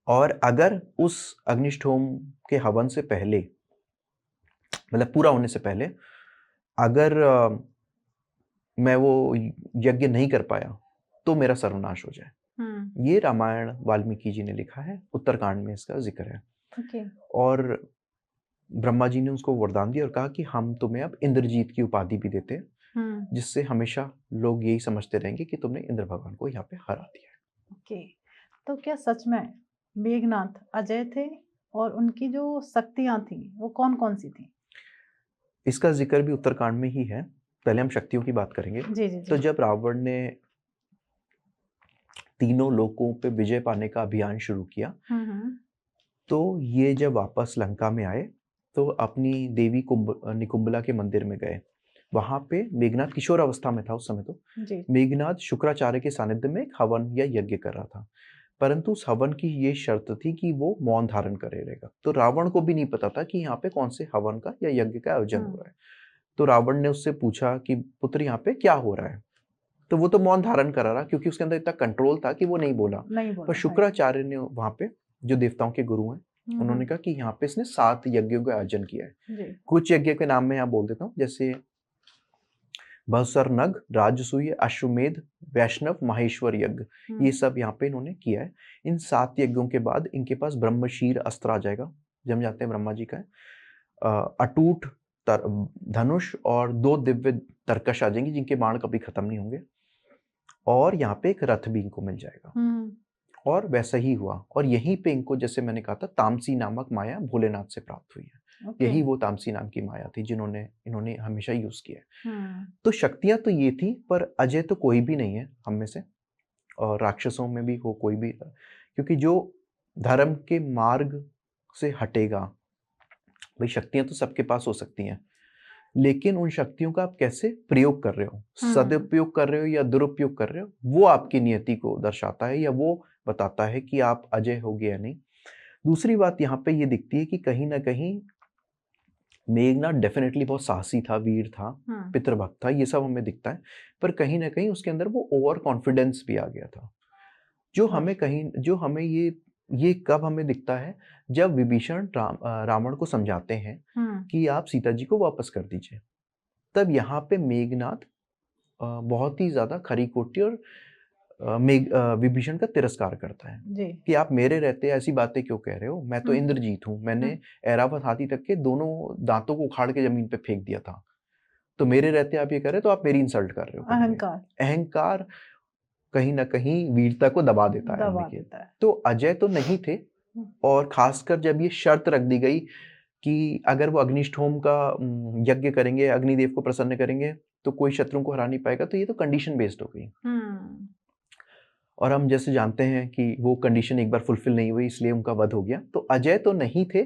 और अगर उस अग्निष्ठ होम के हवन से पहले, मतलब पूरा होने से पहले, अगर मैं वो यज्ञ नहीं कर पाया, तो मेरा सर्वनाश हो जाए। हुँ। ये रामायण वाल्मीकि जी ने लिखा है, उत्तरकांड में इसका ज़िक्र है। ओके। और ब्रह्मा जी ने उसको वरदान दिया और कहा कि हम तुम्हें अब इंद्रजीत की उपाधि भी देते हैं, हुँ। जिससे हमेशा लोग यही समझते रहेंगे कि तुमने इंद्र भगवान को यहाँ पे हरा दिया है। ओके। तो क्या सच में मेघनाद अजय थे और उनकी जो शक्तियाँ थीं, वो कौन-कौन सी थीं? इसका ज़िक्र भी उत्तरकांड में ही है। पहले हम शक्तियों की बात करेंगे। जी। तो जब रावण ने तीनों लोकों पे विजय पाने का अभियान शुरू किया। तो ये जब वापस लंका में आए तो अपनी देवी निकुंबला के मंदिर में गए। वहां पे मेघनाद किशोर अवस्था में था उस समय। तो जी। मेघनाद शुक्राचार्य के सानिध्य में एक हवन या यज्ञ कर रहा था, परंतु उस हवन की ये शर्त थी कि वो मौन धारण करे रहेगा। तो रावण को भी नहीं पता था कि यहाँ पे कौन से हवन का या यज्ञ का आयोजन हो रहा है। तो रावण ने उससे पूछा कि पुत्र यहाँ पे क्या हो रहा है। तो वो तो मौन धारण करा रहा क्योंकि उसके अंदर इतना कंट्रोल था कि वो नहीं बोला। पर शुक्राचार्य ने वहां पे, जो देवताओं के गुरु हैं, उन्होंने कहा कि यहाँ पे इसने 7 यज्ञों का आयोजन किया है। कुछ यज्ञ के नाम मैं यहाँ बोल देता हूँ, जैसे बहुसर नग, राजसूय, अश्वमेध, वैष्णव, माहेश्वर यज्ञ, ये सब यहाँ पे इन्होंने किया है। इन 7 यज्ञों के बाद इनके पास ब्रह्मशीर अस्त्र आ जाएगा, जो हम जानते हैं ब्रह्मा जी का है। अटूट धनुष और 2 दिव्य तरकश आ जाएंगे जिनके बाण कभी खत्म नहीं होंगे। और यहाँ पे एक रथ भी इनको मिल जाएगा। और वैसा ही हुआ। और यहीं पे इनको, जैसे मैंने कहा था, तामसी नामक माया भोलेनाथ से प्राप्त हुई है। यही वो तामसी नाम की माया थी जिन्होंने इन्होंने हमेशा यूज किया है। तो शक्तियां तो ये थी, पर अजय तो कोई भी नहीं है हम में से, और राक्षसों में भी हो कोई भी, क्योंकि जो धर्म के मार्ग से हटेगा, भाई शक्तियां तो सबके पास हो सकती हैं, लेकिन उन शक्तियों का आप कैसे प्रयोग कर रहे हो, सदुपयोग कर रहे हो या दुरुपयोग कर रहे हो, वो आपकी नियति को दर्शाता है या वो बताता है कि आप अजय हो गए या नहीं। दूसरी बात यहाँ पे ये दिखती है कि कहीं ना कहीं मेघनाद डेफिनेटली बहुत साहसी था, वीर था, पितृभक्त था, ये सब हमें दिखता है। पर कहीं ना कहीं उसके अंदर वो ओवर कॉन्फिडेंस भी आ गया था, जो हमें ये कब हमें दिखता है, जब विभीषण रावण को समझाते हैं कि आप सीता जी को वापस कर दीजिए। तब यहाँ पे मेघनाद बहुत ही ज्यादा खरी-खोटी और विभीषण का तिरस्कार करता है कि आप मेरे रहते ऐसी बातें क्यों कह रहे हो, मैं तो इंद्रजीत हूँ, मैंने ऐरावत हाथी तक के दोनों दांतों को उखाड़ के जमीन पे फेंक दिया था, तो मेरे रहते आप ये कर रहे हो, तो आप मेरी इंसल्ट कर रहे हो। अहंकार कहीं ना कहीं वीरता को दबा देता है। तो अजय तो नहीं थे, और खासकर जब ये शर्त रख दी गई कि अगर वो अग्निष्टोम का यज्ञ करेंगे, अग्निदेव को प्रसन्न करेंगे, तो कोई शत्रु को हरा नहीं पाएगा, तो ये तो कंडीशन बेस्ड हो गई। और हम जैसे जानते हैं कि वो कंडीशन एक बार फुलफिल नहीं हुई, इसलिए उनका वध हो गया। तो अजय तो नहीं थे,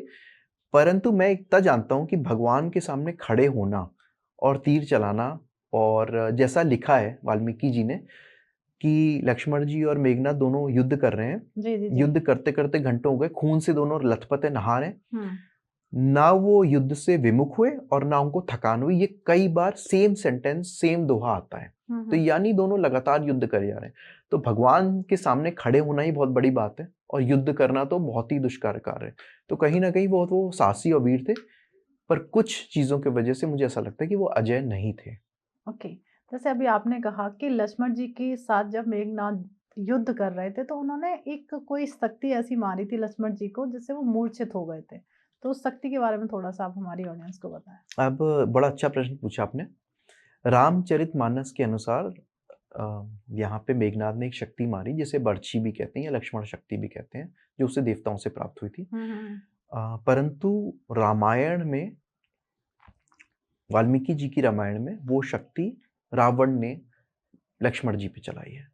परंतु मैं इतना जानता हूं कि भगवान के सामने खड़े होना और तीर चलाना, और जैसा लिखा है वाल्मीकि जी ने कि लक्ष्मण जी और मेघनाद दोनों युद्ध कर रहे हैं, युद्ध करते करते घंटों हो गए, खून से दोनों लथपथ नहा रहे, ना वो युद्ध से विमुख हुए और ना उनको थकान हुई। ये कई बार सेम सेंटेंस, सेम दोहा आता है। तो यानी दोनों लगातार युद्ध करे जा रहे हैं। तो भगवान के सामने खड़े होना ही बहुत बड़ी बात है, और युद्ध करना तो बहुत ही दुष्कर कार्य है। तो कहीं ना कहीं वो साहसी और वीर थे, पर कुछ चीजों की वजह से मुझे ऐसा लगता है कि वो अजय नहीं थे। ओके, जैसे अभी आपने कहा कि लक्ष्मण जी के साथ जब मेघनाद युद्ध कर रहे थे, तो उन्होंने एक कोई शक्ति ऐसी मारी थी लक्ष्मण जी को जिससे वो मूर्छित हो गए थे। तो उस शक्ति के बारे में थोड़ा सा आप हमारी ऑडियंस को बताएं। अब बड़ा अच्छा प्रश्न पूछा आपने। रामचरितमानस के अनुसार यहाँ पे मेघनाद ने एक शक्ति मारी, जिसे बर्छी भी कहते हैं या लक्ष्मण शक्ति भी कहते हैं, जो उसे देवताओं से प्राप्त हुई थी। परंतु रामायण में, वाल्मीकि जी की रामायण में, वो शक्ति रावण ने लक्ष्मण जी पे चलाई है।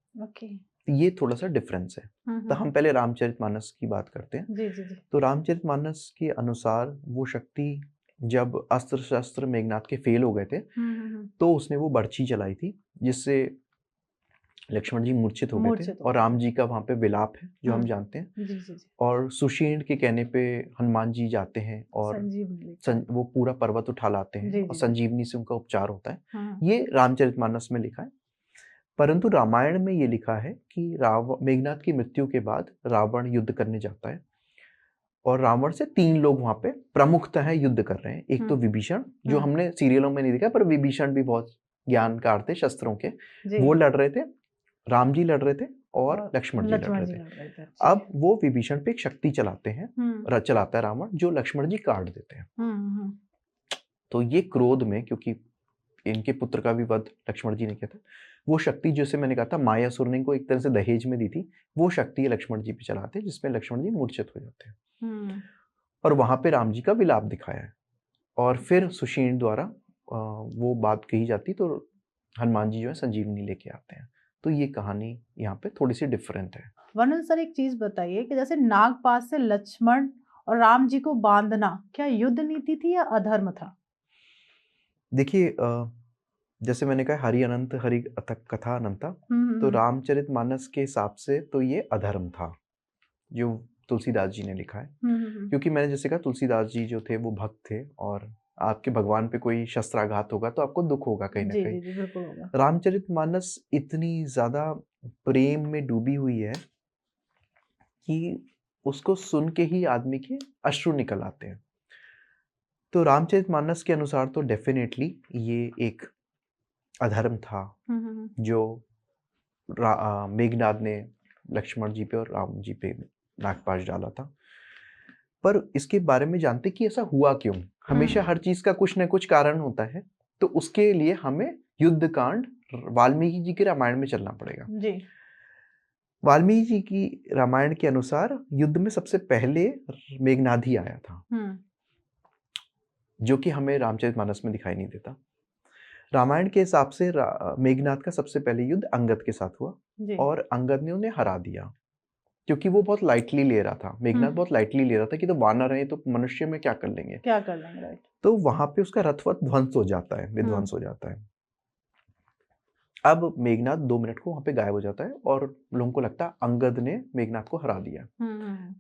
ये थोड़ा सा डिफरेंस है। तो हम पहले रामचरितमानस की बात करते हैं। तो रामचरितमानस के अनुसार वो शक्ति, जब अस्त्र शस्त्र मेघनाद के फेल हो गए थे, तो उसने वो बर्छी चलाई थी, जिससे लक्ष्मण जी मूर्छित हो गए थे, और राम जी का वहां पे विलाप है जो हम जानते हैं। और सुषेण के कहने पे हनुमान जी जाते हैं और वो पूरा पर्वत उठा लाते हैं, और संजीवनी से उनका उपचार होता है। ये रामचरितमानस में लिखा है। परंतु रामायण में ये लिखा है कि मेघनाद की मृत्यु के बाद रावण युद्ध करने जाता है, और रावण से 3 लोग वहां पे प्रमुखतः युद्ध कर रहे हैं। एक तो विभीषण, जो हमने सीरियलों में नहीं देखा, पर विभीषण भी बहुत ज्ञानकार थे शस्त्रों के, वो लड़ रहे थे, राम जी लड़ रहे थे, और लक्ष्मण जी लड़ रहे थे। अब वो विभीषण पे एक शक्ति चलाते हैं, चलाता है रावण, जो लक्ष्मण जी काट देते हैं। तो ये क्रोध में, क्योंकि इनके पुत्र का भी वध लक्ष्मण जी ने किया था, वो शक्ति जैसे मैंने कहा था मायासुर ने इनको एक तरह से दहेज में दी थी, वो शक्ति लक्ष्मण जी पे चलाते हैं, जिसमें लक्ष्मण जी मूर्छित हो जाते हैं। और वहां पे राम जी का विलाप दिखाया है। और फिर सुषेण द्वारा वो बात कही जाती, तो हनुमान जी जो है संजीवनी लेके आते हैं। तो ये कहानी यहाँ पे थोड़ी सी डिफरेंट है। वर्णन सर एक चीज बताइए कि जैसे नागपाश से लक्ष्मण और राम जी को बांधना क्या युद्ध नीति थी या अधर्म था? देखिए जैसे मैंने कहा हरि अनंत हरि कथा अनंता, तो रामचरितमानस के हिसाब से तो ये अधर्म था जो तुलसीदास जी ने लिखा है। क्योंकि मैंने जैसे कहा तुलसीदास जी जो थे वो भक्त थे, और आपके भगवान पे कोई शस्त्राघात होगा तो आपको दुख होगा कहीं ना जी कहीं। जी जी बिल्कुल होगा। रामचरितमानस इतनी ज्यादा प्रेम में डूबी हुई है कि उसको सुन के ही आदमी के अश्रु निकल आते हैं। तो रामचरितमानस के अनुसार तो डेफिनेटली ये एक अधर्म था जो मेघनाद ने लक्ष्मण जी पे और राम जी पे नागपाश डाला था। पर इसके बारे में जानते कि ऐसा हुआ क्यों। हमेशा हर चीज का कुछ ना कुछ कारण होता है, तो उसके लिए हमें युद्ध कांड वाल्मीकि जी के रामायण में चलना पड़ेगा। जी वाल्मीकि जी की रामायण के अनुसार युद्ध में सबसे पहले मेघनाद ही आया था, जो कि हमें रामचरितमानस में दिखाई नहीं देता। रामायण के हिसाब से मेघनाद का सबसे पहले युद्ध अंगद के साथ हुआ, जी और अंगद ने उन्हें हरा दिया, क्योंकि वो बहुत लाइटली ले रहा था। मेघनाद बहुत लाइटली ले रहा था कि तो वानर है तो मनुष्य में क्या कर लेंगे। क्या कर लेंगे, राइट। तो वहां पे उसका रथवत ध्वंस हो जाता है, विध्वंस हो जाता है। अब मेघनाद 2 मिनट को वहां पे गायब हो जाता है, और लोगों को लगता है अंगद ने मेघनाद को हरा दिया।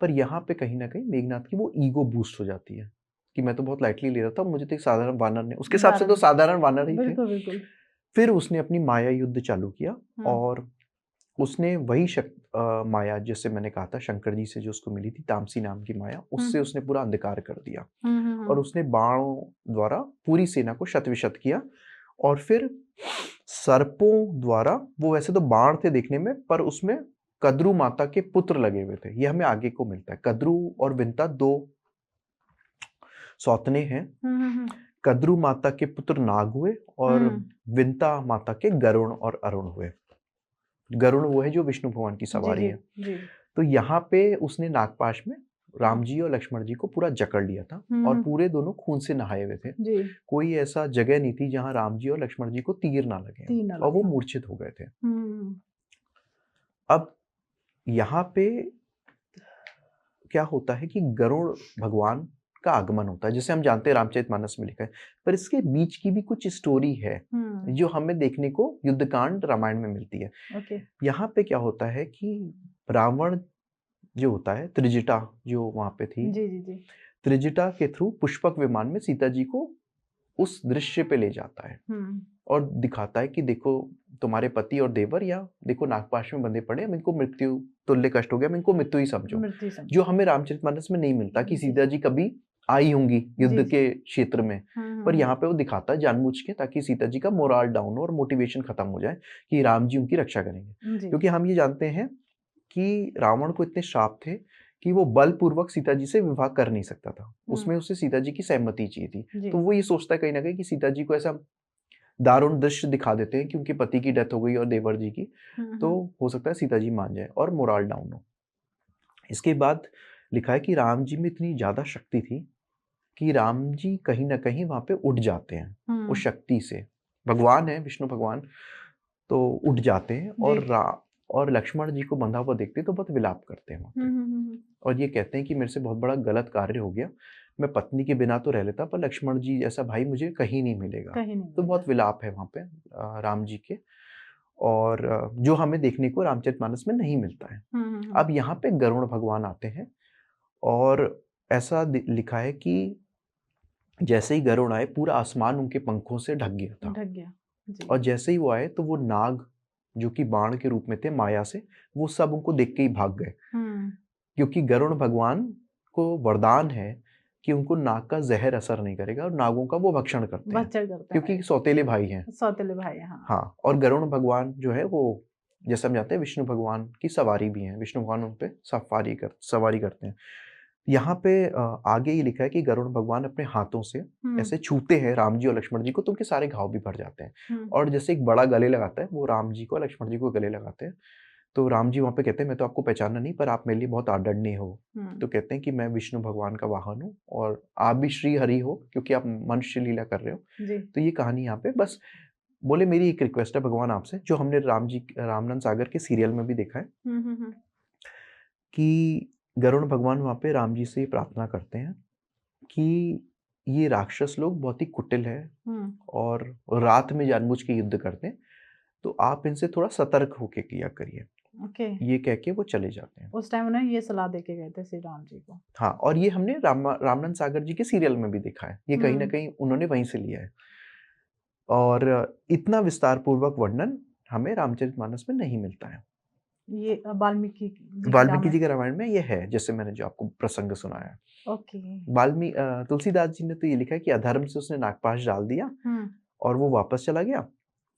पर यहाँ पे कहीं ना कहीं मेघनाद की वो ईगो बूस्ट हो जाती है कि मैं तो बहुत लाइटली ले रहा था, मुझे तो एक साधारण वानर ने, उसके हिसाब से तो साधारण वानर ही थे। बिल्कुल बिल्कुल। फिर उसने अपनी माया युद्ध चालू किया, और उसने वही माया जैसे मैंने कहा था शंकर जी से जो उसको मिली थी, तामसी नाम की माया, उससे उसने पूरा अंधकार कर दिया। और उसने बाणों द्वारा पूरी सेना को शतविशत किया, और फिर सर्पों द्वारा, वो वैसे तो बाण थे देखने में, पर उसमें कद्रू माता के पुत्र लगे हुए थे। ये हमें आगे को मिलता है। कद्रू और विंता 2 सौतने हैं। कद्रू माता के पुत्र नाग हुए, और विंता माता के गरुण और अरुण हुए। गरुण वो है जो विष्णु भगवान की सवारी है। तो यहाँ पे उसने नागपाश में राम जी और लक्ष्मण जी को पूरा जकड़ लिया था, और पूरे दोनों खून से नहाए हुए थे। कोई ऐसा जगह नहीं थी जहां राम जी और लक्ष्मण जी को तीर ना लगे, और वो मूर्छित हो गए थे। अब यहाँ पे क्या होता है कि गरुड़ भगवान का आगमन होता है, जैसे हम जानते हैं रामचरितमानस में लिखा है, पर इसके बीच की भी कुछ स्टोरी है जो हमें देखने को युद्धकांड रामायण में मिलती है। यहाँ पे क्या होता है कि रावण जो होता है, त्रिजटा जो वहां पे थी, त्रिजटा के थ्रू पुष्पक विमान में सीता जी को उस दृश्य पे ले जाता है, और दिखाता है कि देखो तुम्हारे पति और देवर, या देखो नागपाश में बंधे पड़े, हम इनको मृत्यु तुल्य कष्ट हो गया, हम इनको मृत्यु ही समझो। जो हमें रामचरितमानस में नहीं मिलता कि सीता जी कभी आई होंगी युद्ध के क्षेत्र में, पर यहाँ पे वो दिखाता है जानबूझ के, ताकि सीता जी का मोरल डाउन हो और मोटिवेशन खत्म हो जाए कि राम जी उनकी रक्षा करेंगे। क्योंकि हम ये जानते हैं कि रावण को इतने श्राप थे कि वो बलपूर्वक सीता जी से विवाह कर नहीं सकता था, उसमें उसे सीता जी की सहमति चाहिए थी। तो वो ये सोचता है कहीं ना कहीं कि सीता जी को ऐसा दारुण दृश्य दिखा देते हैं कि उनके पति की डेथ हो गई और देवर जी की, तो हो सकता है सीता जी मान जाए और मोरल डाउन हो। इसके बाद लिखा है कि राम जी में इतनी ज्यादा शक्ति थी कि राम जी कहीं ना कहीं वहां पे उठ जाते हैं उस शक्ति से। भगवान है विष्णु भगवान, तो उठ जाते हैं, और लक्ष्मण जी को बंधा हुआ देखते तो बहुत विलाप करते हैं वहां पे, और ये कहते हैं कि मेरे से बहुत बड़ा गलत कार्य हो गया, मैं पत्नी के बिना तो रह लेता, पर लक्ष्मण जी जैसा भाई मुझे कहीं नहीं मिलेगा। तो बहुत विलाप है वहां पे राम जी के, और जो हमें देखने को रामचरितमानस में नहीं मिलता है। अब यहाँ पे गरुड़ भगवान आते हैं, और ऐसा लिखा है कि जैसे ही गरुड़ आए पूरा आसमान उनके पंखों से ढक गया था, और जैसे ही वो आए तो वो नाग जो कि बाण के रूप में थे माया से, वो सब उनको देख के ही भाग गए, क्योंकि गरुड़ भगवान को वरदान है कि उनको नाग का जहर असर नहीं करेगा, और नागों का वो भक्षण करते हैं, क्योंकि सौतेले भाई हैं। हाँ, और गरुड़ भगवान जो है वो जैसे हम जानते हैं विष्णु भगवान की सवारी भी है, विष्णु भगवान उन पे सवारी करते हैं। यहाँ पे आगे ये लिखा है कि गरुड़ भगवान अपने हाथों से ऐसे छूते हैं राम जी और लक्ष्मण जी को, तो उनके सारे घाव भी भर जाते हैं, और जैसे एक बड़ा गले लगाता है वो राम जी को लक्ष्मण जी को गले लगाते हैं। तो राम जी वहां पे कहते हैं मैं तो आपको पहचाना नहीं, पर आप मेरे लिए बहुत आदरणीय हो। तो कहते हैं कि मैं विष्णु भगवान का वाहन हूँ, और आप भी श्री हरि हो, क्योंकि आप मनुष्य लीला कर रहे हो। तो ये कहानी यहाँ पे बस बोले मेरी एक रिक्वेस्ट है भगवान आपसे, जो हमने रामनंद सागर के सीरियल में भी देखा है हम्म। कि गरुड़ भगवान वहाँ पे राम जी से ये प्रार्थना करते हैं कि ये राक्षस लोग बहुत ही कुटिल है और रात में जानबूझ के युद्ध करते हैं, तो आप इनसे थोड़ा सतर्क होके किया करिए। ओके। ये कह के वो चले जाते हैं। उस टाइम उन्हें ये सलाह देके गए थे श्री राम जी को। हाँ, और ये हमने रामनंद सागर जी के सीरियल में भी देखा है। ये कहीं ना कहीं उन्होंने वहीं से लिया है। और इतना विस्तार पूर्वक वर्णन हमें रामचरितमानस में नहीं मिलता है। ये वाल्मीकि जी के रामायण में ये है, जैसे मैंने जो आपको प्रसंग सुनाया। ओके। तुलसीदास जी ने तो ये लिखा है कि अधर्म से उसने नागपाश डाल दिया और वो वापस चला गया।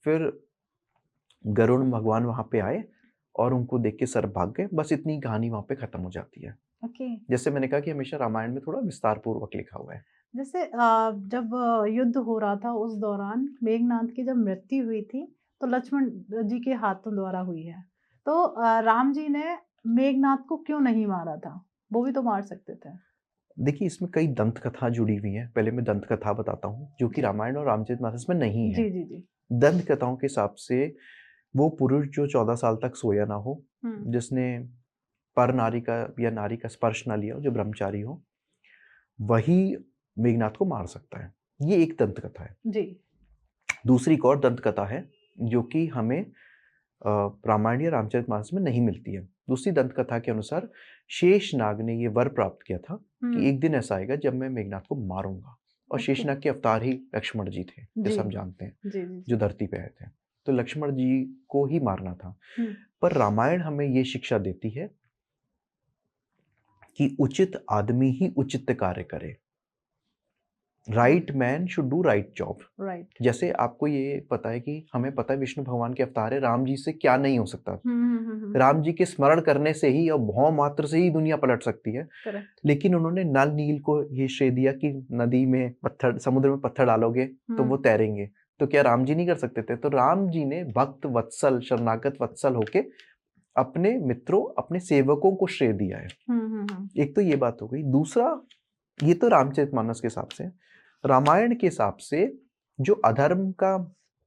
फिर गरुड़ भगवान वहां पे आए और उनको देख के सर भाग गए। बस इतनी कहानी वहां पे खत्म हो जाती है। ओके। जैसे मैंने कहा कि हमेशा रामायण में थोड़ा विस्तार पूर्वक लिखा हुआ है। जैसे जब युद्ध हो रहा था उस दौरान मेघनाद की जब मृत्यु हुई थी तो लक्ष्मण जी के हाथों द्वारा हुई है, तो राम जी ने मेघनाद को क्यों नहीं मारा था? वो भी तो मार सकते थे। देखिए, इसमें कई दंत कथा जुड़ी हुई है। पहले मैं दंत कथा बताता हूँ जो कि रामायण और रामचरितमानस में नहीं है। जी जी जी। दंत कथाओं के हिसाब से वो पुरुष जो 14 साल तक सोया ना हो, जिसने पर नारी का या नारी का स्पर्श ना लिया हो, जो ब्रह्मचारी हो, वही मेघनाद को मार सकता है। ये एक दंत कथा है जी। दूसरी एक और दंत कथा है जो कि हमें रामायण या रामचरितमानस में नहीं मिलती है। दूसरी दंत कथा के अनुसार शेषनाग ने ये वर प्राप्त किया था कि एक दिन ऐसा आएगा जब मैं मेघनाद को मारूंगा। और शेषनाग के अवतार ही लक्ष्मण जी थे, जैसे हम जानते हैं, जो धरती पे आए थे। तो लक्ष्मण जी को ही मारना था। पर रामायण हमें ये शिक्षा देती है कि उचित आदमी ही उचित कार्य करे। Right man should do right job. Right. जैसे आपको ये पता है कि हमें पता है विष्णु भगवान के अवतार है, राम जी से क्या नहीं हो सकता। राम जी के स्मरण करने से ही और भौं मात्र से ही दुनिया पलट सकती है। करेक्ट। लेकिन उन्होंने नल नील को ये श्रेय दिया कि नदी में पत्थर, समुद्र में पत्थर डालोगे तो वो तैरेंगे। तो क्या राम जी नहीं कर सकते थे? तो राम जी ने भक्त वत्सल, शरणागत वत्सल होके अपने मित्रों, अपने सेवकों को श्रेय दिया है। एक तो ये बात हो गई। दूसरा, ये तो रामचरितमानस के हिसाब से। रामायण के हिसाब से जो अधर्म का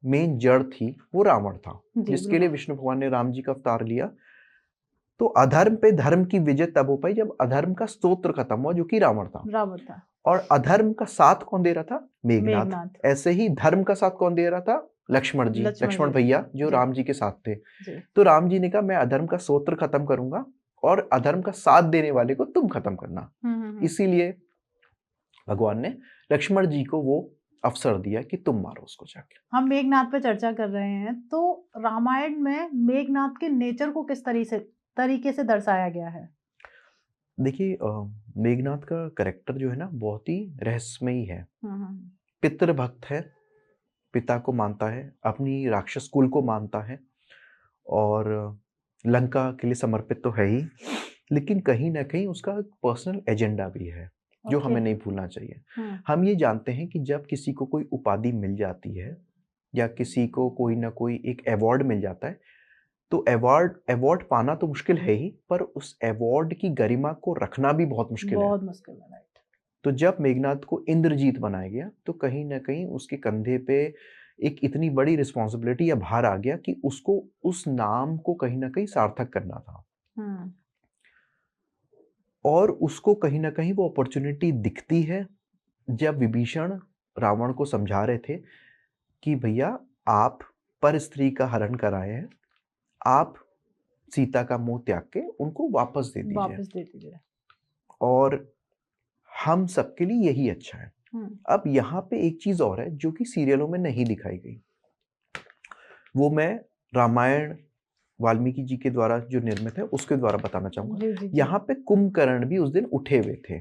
मेन जड़ थी वो रावण था, जिसके लिए विष्णु भगवान ने राम जी का अवतार लिया। तो अधर्म पे धर्म की विजय तब हो पाई जब अधर्म का स्तोत्र खत्म हुआ, जो कि रावण था। और अधर्म का साथ कौन दे रहा था? मेघनाद। ऐसे ही धर्म का साथ कौन दे रहा था? लक्ष्मण जी, लक्ष्मण भैया, जो राम जी के साथ थे। तो राम जी ने कहा मैं अधर्म का स्तोत्र खत्म करूंगा और अधर्म का साथ देने वाले को तुम खत्म करना। इसीलिए भगवान ने लक्ष्मण जी को वो अवसर दिया कि तुम मारो उसको जाके। हम मेघनाद पे चर्चा कर रहे हैं, तो रामायण में मेघनाद के नेचर को किस तरीके से दर्शाया गया है? देखिए, मेघनाद का कैरेक्टर जो है ना, बहुत ही रहस्यमयी है। पितृभक्त है, पिता को मानता है, अपनी राक्षस कुल को मानता है और लंका के लिए समर्पित तो है ही, लेकिन कहीं ना कहीं उसका पर्सनल एजेंडा भी है जो हमें नहीं भूलना चाहिए। हम ये जानते हैं कि जब किसी को कोई उपाधि मिल जाती है या किसी को कोई ना कोई एक अवार्ड मिल जाता है, तो अवार्ड पाना तो मुश्किल है ही, पर उस अवार्ड की गरिमा को रखना भी बहुत मुश्किल है। राइट। तो जब मेघनाद को इंद्रजीत बनाया गया तो कहीं ना कहीं उसके कंधे पे एक इतनी बड़ी रिस्पॉन्सिबिलिटी या भार आ गया कि उसको उस नाम को कहीं ना कहीं सार्थक करना था। और उसको कहीं ना कहीं वो अपॉर्चुनिटी दिखती है जब विभीषण रावण को समझा रहे थे कि भैया आप पर स्त्री का हरण कराए हैं, आप सीता का मोह त्याग के उनको वापस दे दीजिए और हम सबके लिए यही अच्छा है। अब यहाँ पे एक चीज और है जो कि सीरियलों में नहीं दिखाई गई, वो मैं रामायण वाल्मीकि जी के द्वारा जो निर्मित है उसके द्वारा बताना चाहूंगा। यहाँ पे कुंभकर्ण भी उस दिन उठे हुए थे।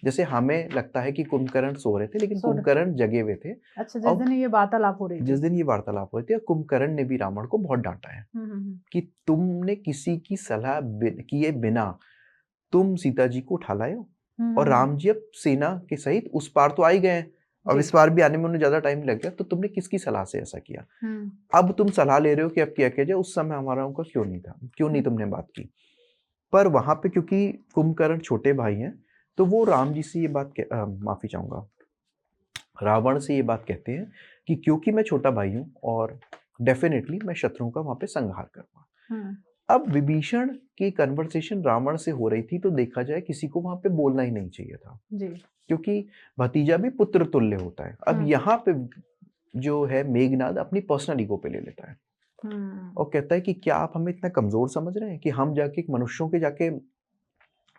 जैसे हमें लगता है कि कुंभकर्ण सो रहे थे, लेकिन कुंभकर्ण जगे हुए थे। अच्छा, जिस दिन ये वार्तालाप हो रही थी, जिस दिन ये वार्तालाप हुई थी, कुंभकर्ण ने भी रावण को बहुत डांटा है कि तुमने किसी की सलाह किए बिना तुम सीता जी को उठा लाए हो, और राम जी अब सेना के सहित उस पार तो आ ही गए, अब इस बार भी आने में उन्हें ज्यादा टाइम लग गया, तो तुमने किसकी सलाह से ऐसा किया? अब तुम सलाह ले रहे हो कि अब क्या किया जाए, उस समय हमारा उनका क्यों नहीं था, क्यों नहीं तुमने बात की? पर वहां पे क्योंकि कुंभकर्ण छोटे भाई हैं, तो वो राम जी से ये बात माफी चाहूंगा, रावण से ये बात कहते हैं कि क्योंकि मैं छोटा भाई हूँ और डेफिनेटली मैं शत्रुओं का वहां पे संहार करूंगा। हम्म, अब विभीषण की कन्वर्सेशन रावण से हो रही थी, तो देखा जाए किसी को वहां पे बोलना ही नहीं चाहिए था, जी। क्योंकि भतीजा भी पुत्र तुल्य होता है। अब यहाँ पे जो है मेघनाद अपनी पर्सनल ईगो पे ले लेता है और कहता है कि क्या आप हमें इतना कमजोर समझ रहे हैं कि हम जाके एक मनुष्यों के जाके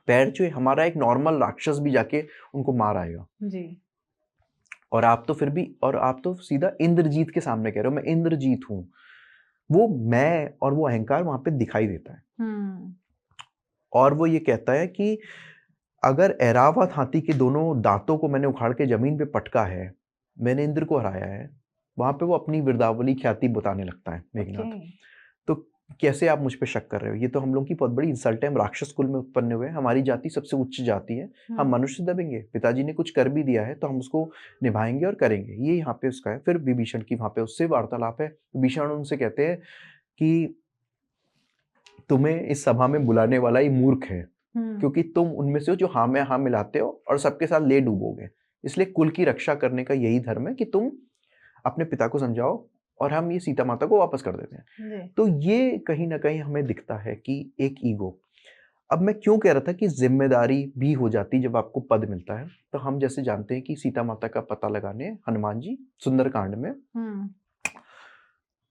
पैर छुए, हमारा एक नॉर्मल राक्षस भी जाके उनको मार आएगा, जी। और आप तो फिर भी, और आप तो सीधा इंद्रजीत के सामने कह रहे हो मैं इंद्रजीत हूँ। वो मैं और वो अहंकार वहां पे दिखाई देता है, और वो ये कहता है कि अगर ऐरावत हाथी के दोनों दांतों को मैंने उखाड़ के जमीन पे पटका है, मैंने इंद्र को हराया है, वहां पे वो अपनी विरदावली ख्याति बताने लगता है मेघनाथ। तो कैसे आप मुझ पे शक कर रहे हो, ये तो हम लोग की बहुत बड़ी इंसल्ट है, हम राक्षस कुल में उत्पन्न हुए हैं, हमारी जाति सबसे उच्च जाति है, हम मनुष्य दबेंगे, पिताजी ने कुछ कर भी दिया है तो हम उसको निभाएंगे और करेंगे, ये यहाँ पे उसका है। फिर विभीषण की वहां पे उससे वार्तालाप है। विभीषण उनसे कहते हैं कि तुम्हें इस सभा में बुलाने वाला ही मूर्ख है, क्योंकि तुम उनमें से हो जो हाँ में हाँ मिलाते हो और सबके साथ ले डूबोगे, इसलिए कुल की रक्षा करने का यही धर्म है कि तुम अपने पिता को समझाओ और हम ये सीता माता को वापस कर देते हैं। तो ये कहीं ना कहीं हमें दिखता है कि एक ईगो। अब मैं क्यों कह रहा था कि जिम्मेदारी भी हो जाती जब आपको पद मिलता है, तो हम जैसे जानते हैं कि सीता माता का पता लगाने हनुमान जी सुंदरकांड में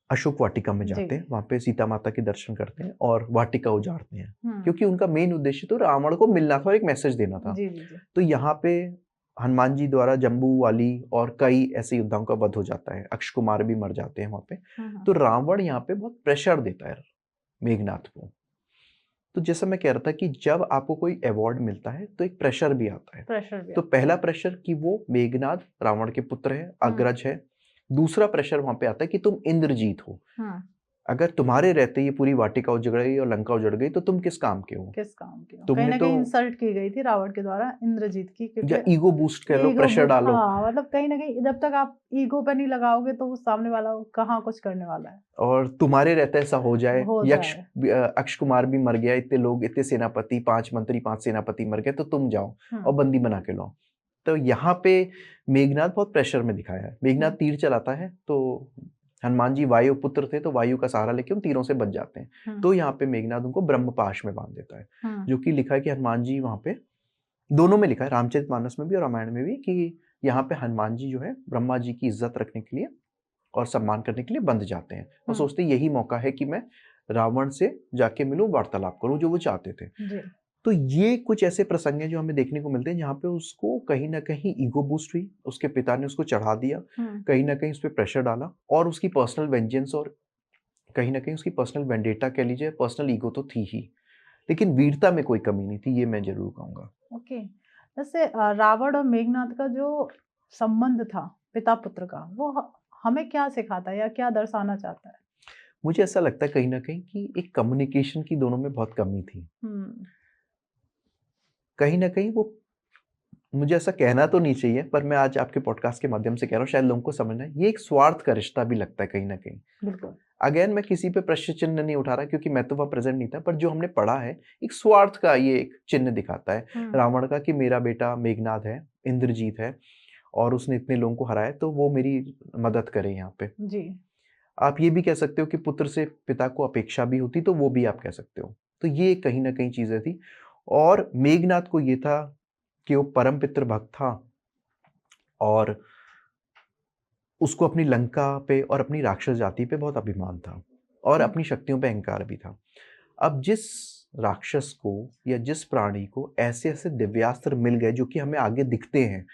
अशोक वाटिका में जाते हैं, वहां पे सीता माता के दर्शन करते हैं और वाटिका उजाड़ते हैं, क्योंकि उनका मेन उद्देश्य तो रावण को मिलना था और एक मैसेज देना था। तो यहाँ पे हनुमान जी द्वारा जम्बू वाली और कई ऐसे योद्धाओं का वध हो जाता है, अक्ष कुमार भी मर जाते हैं वहां पे। तो रावण यहाँ पे बहुत प्रेशर देता है मेघनाथ को। तो जैसा मैं कह रहा था कि जब आपको कोई अवार्ड मिलता है तो एक प्रेशर भी आता है। तो पहला प्रेशर कि वो मेघनाथ रावण के पुत्र है, अग्रज है। दूसरा प्रेशर वहां पे आता है कि तुम इंद्रजीत हो, अगर तुम्हारे रहते ये पूरी वाटिका उजड़ गई और लंका उजड़ गई तो तुम किस काम के हो, किस काम के हो? तुमने कहीं ना तो कहीं इंसल्ट की गई थी रावण के द्वारा इंद्रजीत की, या क्योंकि ईगो बूस्ट कर लो, प्रेशर डालो। हाँ, मतलब कहीं ना कहीं जब तक आप ईगो पे नहीं लगाओगे तो वो सामने वाला कहाँ कुछ करने वाला है। और तुम्हारे रहते ऐसा हो जाए, अक्ष कुमार भी मर गया, इतने लोग, इतने सेनापति, 5 मंत्री 5 सेनापति मर गए, तो तुम जाओ और बंदी बना के लाओ। तो यहाँ पे मेघनाथ बहुत प्रेशर में दिखाया है। मेघनाथ तीर चलाता है, तो हनुमान जी वायु पुत्र थे तो वायु का सहारा लेके उन तीरों से बच जाते हैं। तो यहाँ पे मेघनाथ उनको ब्रह्मपाश में बांध देता है, जो कि लिखा है कि हनुमान जी वहां पे, दोनों में लिखा है, रामचरितमानस में भी और रामायण में भी, कि यहाँ पे हनुमान जी जो है ब्रह्मा जी की इज्जत रखने के लिए और सम्मान करने के लिए बंध जाते हैं और सोचते हैं यही मौका है कि मैं रावण से जाके मिलूं, वार्तालाप करूं, जो वो चाहते थे। तो ये कुछ ऐसे प्रसंग हैं जो हमें देखने को मिलते हैं जहाँ पे उसको कहीं ना कहीं ईगो बूस्ट हुई, उसके पिता ने उसको चढ़ा दिया, कहीं ना कहीं उस पर प्रेशर डाला, और उसकी पर्सनल वेंजेंस और कहीं ना कहीं उसकी पर्सनल वेंडेटा कह लीजिए, पर्सनल ईगो तो थी ही, लेकिन वीरता में कोई कमी नहीं थी, ये मैं जरूर कहूंगा। ओके, जैसे रावण और मेघनाथ का जो संबंध था पिता पुत्र का, वो हमें क्या सिखाता है या क्या दर्शाना चाहता है? मुझे ऐसा लगता है कहीं ना कहीं कि एक कम्युनिकेशन की दोनों में बहुत कमी थी। कहीं ना कहीं वो, मुझे ऐसा कहना तो नहीं चाहिए पर मैं आज आपके पॉडकास्ट के माध्यम से कह रहा हूँ, शायद लोगों को समझना है, ये एक स्वार्थ का रिश्ता भी लगता है कहीं ना कहीं। बिल्कुल। अगेन मैं किसी पे प्रश्न चिन्ह नहीं उठा रहा क्योंकि मैं तो वह प्रेजेंट नहीं था, पर जो हमने पढ़ा है एक स्वार्थ का ये एक चिन्ह दिखाता है रावण का, कि मेरा बेटा मेघनाथ है, इंद्रजीत है और उसने इतने लोगों को हराया, तो वो मेरी मदद करे यहाँ पे जी। आप ये भी कह सकते हो कि पुत्र से पिता को अपेक्षा भी होती, तो वो भी आप कह सकते हो। तो ये कहीं ना कहीं चीजें थी, और मेघनाथ को ये था कि वो परम पितृ भक्त था और उसको अपनी लंका पे और अपनी राक्षस जाति पे बहुत अभिमान था और अपनी शक्तियों पे अहंकार भी था। अब जिस राक्षस को या जिस प्राणी को ऐसे ऐसे दिव्यास्त्र मिल गए जो कि हमें आगे दिखते हैं,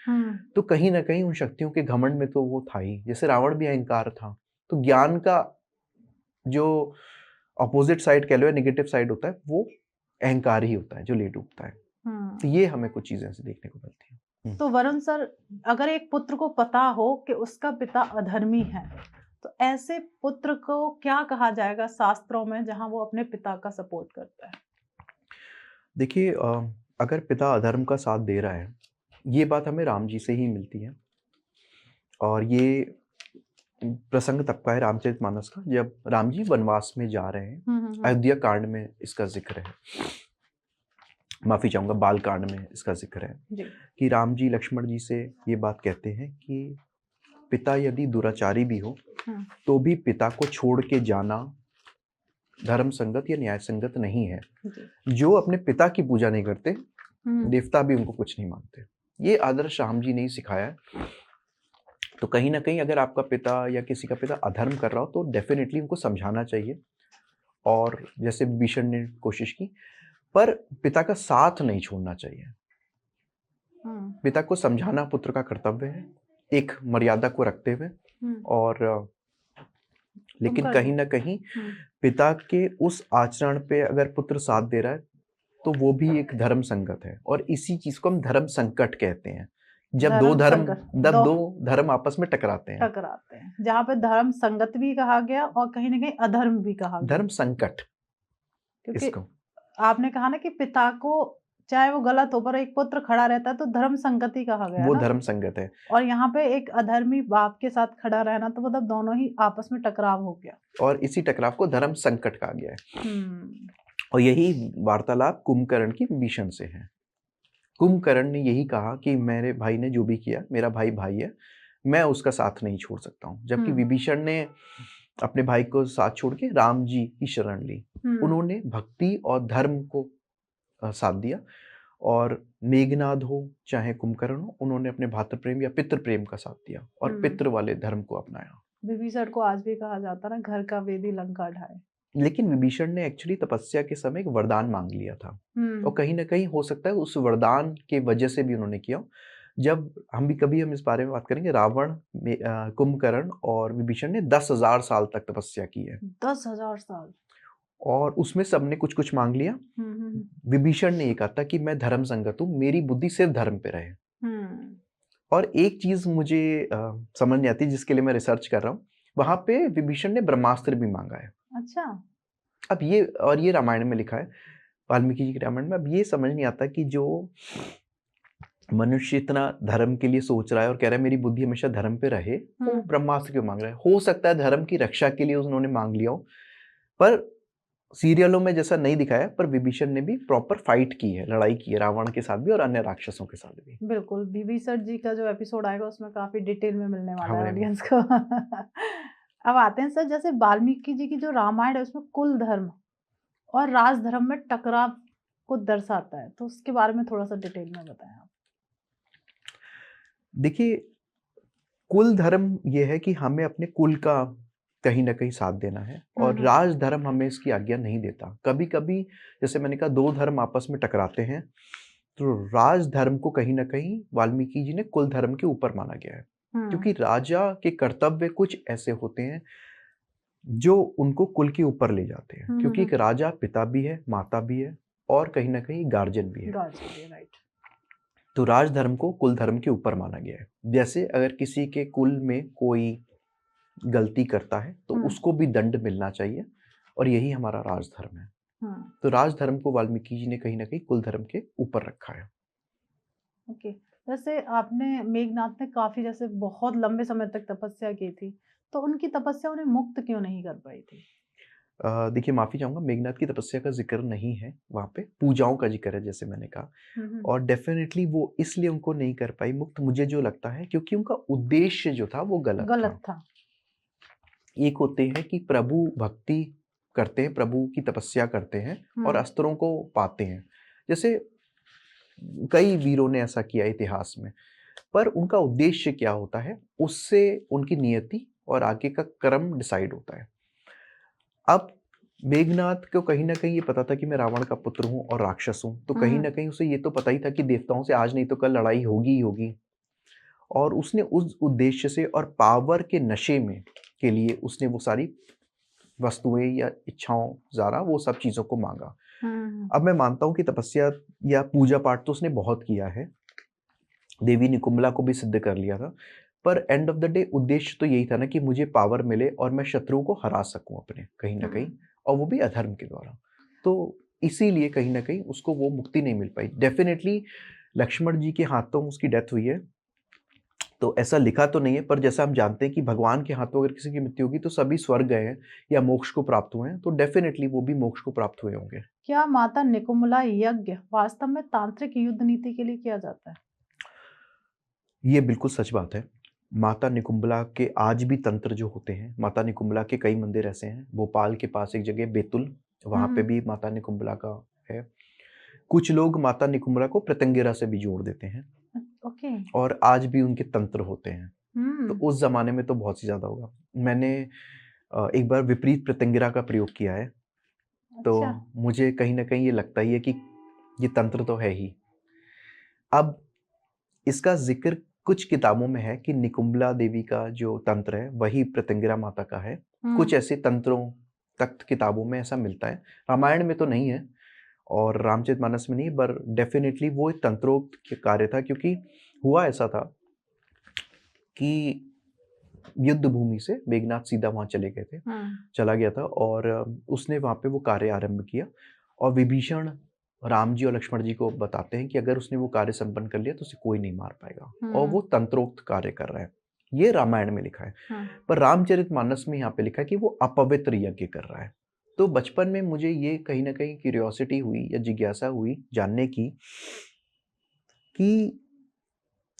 तो कहीं ना कहीं उन शक्तियों के घमंड में तो वो था ही, जैसे रावण भी अहंकार था। तो ज्ञान का जो अपोजिट साइड कह लो या नेगेटिव साइड होता है, वो अहंकार ही होता है जो ले डूबता है। तो ये हमें कुछ चीजें ऐसे देखने को मिलती हैं। तो वरुण सर, अगर एक पुत्र को पता हो कि उसका पिता अधर्मी है, तो ऐसे पुत्र को क्या कहा जाएगा शास्त्रों में जहां वो अपने पिता का सपोर्ट करता है? देखिए, अगर पिता अधर्म का साथ दे रहा है, ये बात हमें राम जी से ही मिलती है, और ये प्रसंग तब का है रामचरितमानस का, जब राम जी वनवास में जा रहे हैं। अयोध्या कांड में इसका जिक्र है, माफी चाहूंगा, बाल कांड में इसका जिक्र है कि राम जी लक्ष्मण जी से ये बात कहते हैं कि पिता यदि दुराचारी भी हो हम्म, तो भी पिता को छोड़ के जाना धर्म संगत या न्याय संगत नहीं है। जी, जो अपने पिता की पूजा नहीं करते, हम्म, देवता भी उनको कुछ नहीं मानते। ये आदर्श राम जी ने ही सिखाया है। तो कहीं ना कहीं अगर आपका पिता या किसी का पिता अधर्म कर रहा हो तो डेफिनेटली उनको समझाना चाहिए, और जैसे विभीषण ने कोशिश की, पर पिता का साथ नहीं छोड़ना चाहिए। हम्म, पिता को समझाना पुत्र का कर्तव्य है, एक मर्यादा को रखते हुए। हम्म, और तुम लेकिन कर कहीं दो। ना कहीं हम्म, पिता के उस आचरण पे अगर पुत्र साथ दे रहा है तो वो भी एक धर्म संगत है, और इसी चीज को हम धर्म संकट कहते हैं। धर्म संकट जब दो दो धर्म आपस में टकराते हैं। टकराते हैं, जहाँ पे धर्म संगत भी कहा गया और कहीं ना कहीं अधर्म भी कहा गया, धर्म संकट क्योंकि इसको। आपने कहा ना कि पिता को चाहे वो गलत हो पर एक पुत्र खड़ा रहता है तो धर्म संगत ही कहा गया वो ना। धर्म संगत है। और यहाँ पे एक अधर्मी बाप के साथ खड़ा रहना तो मतलब दोनों ही आपस में टकराव हो गया। और इसी टकराव को धर्म संकट कहा गया है। हम्म, और यही वार्तालाप कुंभकर्ण की विभीषण से है। कुंभकर्ण ने यही कहा कि मेरे भाई ने जो भी किया, मेरा भाई भाई है, मैं उसका साथ नहीं छोड़ सकता हूँ। जबकि हम्म, विभीषण ने अपने भाई को साथ छोड़ के राम जी की शरण ली। हम्म, उन्होंने भक्ति और धर्म को साथ दिया। और मेघनाद हो चाहे कुंभकर्ण हो, उन्होंने अपने भातृ प्रेम या पितृ प्रेम का साथ दिया और हम्म। पितृ वाले धर्म को अपनाया। विभीषण को आज भी कहा जाता ना, घर का वेदी लंका ढाए। लेकिन विभीषण ने एक्चुअली तपस्या के समय एक वरदान मांग लिया था, और हम्म, कहीं ना कहीं हो सकता है उस वरदान के वजह से भी उन्होंने किया हो। जब हम इस बारे में बात करेंगे, कुंभकर्ण और विभीषण ने 10,000 साल तक तपस्या की है, 10,000 साल। और उसमें सबने कुछ कुछ मांग लिया। हम्म, विभीषण ने ये कहा था कि मैं धर्म संगत हूँ, मेरी बुद्धि सिर्फ धर्म पे रहे। हम्म, और एक चीज मुझे समझ नहीं आती, जिसके लिए मैं रिसर्च कर रहा हूँ, वहां पे विभीषण ने ब्रह्मास्त्र भी मांगा है। अच्छा। अब ये रामायण में लिखा है, वाल्मीकि जी के रामायण में। अब ये समझ नहीं आता कि जो मनुष्य इतना धर्म के लिए सोच रहा है और कह रहा है मेरी बुद्धि हमेशा धर्म पे रहे, वो हम्म, ब्रह्मास्त्र क्यों मांग रहा है? हो सकता है धर्म की रक्षा के लिए उन्होंने मांग लिया हो, पर सीरियलों में जैसा नहीं दिखाया, पर विभीषण ने भी प्रॉपर फाइट की है, लड़ाई की है रावण के साथ भी और अन्य राक्षसों के साथ भी। बिल्कुल, विभीषण जी का जो एपिसोड आएगा उसमें काफी डिटेल में मिलने वाला है हमें ऑडियंस को। अब आते हैं सर, जैसे वाल्मीकि जी की जो रामायण है उसमें कुल धर्म और राज धर्म में टकराव को दर्शाता है, तो उसके बारे में थोड़ा सा डिटेल में बताएं आप। देखिए, कुल धर्म ये है कि हमें अपने कुल का कहीं ना कहीं साथ देना है, और हम्म, राज धर्म हमें इसकी आज्ञा नहीं देता। कभी कभी जैसे मैंने कहा, दो धर्म आपस में टकराते हैं, तो राज धर्म को कहीं ना कहीं वाल्मीकि जी ने कुल धर्म के ऊपर माना गया है। हम्म, क्योंकि राजा के कर्तव्य कुछ ऐसे होते हैं जो उनको कुल के ऊपर ले जाते हैं, क्योंकि एक राजा पिता भी है, माता भी है, और कहीं ना कहीं गार्जियन भी है। राइट। तो राज धर्म को कुल धर्म के ऊपर माना गया है। जैसे अगर किसी के कुल में कोई गलती करता है तो उसको भी दंड मिलना चाहिए, और यही हमारा राजधर्म है। तो राजधर्म को वाल्मीकि जी ने कहीं ना कहीं कुल धर्म के ऊपर रखा है। ओके, जैसे आपने मेघनाथ ने काफी जैसे बहुत लंबे समय तक तपस्या की थी, तो उनकी तपस्या उन्हें मुक्त क्यों नहीं कर पाई थी? देखिए, माफी चाहूंगा, मेघनाथ की तपस्या का जिक्र नहीं है वहां पे, पूजाओं का जिक्र है जैसे मैंने कहा। हम्म, और डेफिनेटली वो इसलिए उनको नहीं कर पाई मुक्त, मुझे जो लगता है क्योंकि उनका उद्देश्य जो था वो गलत गलत था। था। एक होते हैं कि प्रभु भक्ति करते हैं, प्रभु की तपस्या करते हैं और अस्त्रों को पाते हैं, जैसे कई वीरों ने ऐसा किया इतिहास में। पर उनका उद्देश्य क्या होता है, उससे उनकी नियति और आगे का क्रम डिसाइड होता है। अब मेघनाथ को कहीं ना कहीं ये पता था कि मैं रावण का पुत्र हूँ और राक्षस हूँ, तो कहीं ना कहीं उसे ये तो पता ही था कि देवताओं से आज नहीं तो कल लड़ाई होगी ही होगी। और उसने उस उद्देश्य से और पावर के नशे में के लिए उसने वो सारी वस्तुएं या इच्छाओं, ज़ारा, वो सब चीज़ों को मांगा। अब मैं मानता हूँ कि तपस्या या पूजा पाठ तो उसने बहुत किया है, देवी निकुंभला को भी सिद्ध कर लिया था, पर एंड ऑफ द डे उद्देश्य तो यही था ना कि मुझे पावर मिले और मैं शत्रुओं को हरा सकूं अपने कहीं ना कहीं, और वो भी अधर्म के द्वारा। तो इसीलिए कहीं ना कहीं उसको वो मुक्ति नहीं मिल पाई। डेफिनेटली लक्ष्मण जी के हाथों उसकी डेथ हुई है, तो ऐसा लिखा तो नहीं है, पर जैसा हम जानते हैं कि भगवान के हाथों अगर किसी की मृत्यु होगी तो सभी स्वर्ग गए हैं या मोक्ष को प्राप्त हुए हैं, तो डेफिनेटली वो भी मोक्ष को प्राप्त हुए होंगे। क्या माता निकुम्भला यज्ञ वास्तव में तांत्रिक युद्ध नीति के लिए किया जाता है? ये बिल्कुल सच बात है। माता निकुंबला के आज भी तंत्र जो होते हैं, माता निकुंबला के कई मंदिर ऐसे हैं। भोपाल के पास एक जगह बैतुल, वहाँ पे हम्म। भी माता निकुंबला का है। कुछ लोग माता निकुंबला को प्रत्यंगिरा से भी जोड़ देते हैं ओके। और आज भी उनके तंत्र होते हैं। तो हम्म। उस ज़माने में तो बहुत ही ज़्यादा होगा। मैंने एक बार विपरीत प्रत्यंगिरा का प्रयोग किया है, तो अच्छा। मुझे कहीं न कहीं ये लगता ही है कि ये तंत्र तो है ही। अब इसका ज़िक्र कुछ किताबों में है कि निकुंबला देवी का जो तंत्र है, वही प्रत्यंगिरा माता का है। कुछ ऐसे तंत्रों तख्त किताबों में ऐसा मिलता है। रामायण में तो नहीं है और रामचरितमानस में नहीं, पर डेफ़िनेटली वो एक तंत्रोक्त के कार्य था, क्योंकि हुआ ऐसा था कि युद्ध भूमि से मेघनाथ सीधा वहाँ चले गए थे, चला गया था और उसने वहाँ पे वो कार्य आरंभ किया और विभीषण राम जी और लक्ष्मण जी को बताते हैं कि अगर उसने वो कार्य संपन्न कर लिया तो उसे कोई नहीं मार पाएगा और वो तंत्रोक्त कार्य कर रहा है। ये रामायण में लिखा है, पर रामचरितमानस में यहाँ पे लिखा है कि वो अपवित्र यज्ञ कर रहा है। तो बचपन में मुझे ये कहीं न कहीं क्यूरियोसिटी हुई या जिज्ञासा हुई जानने की कि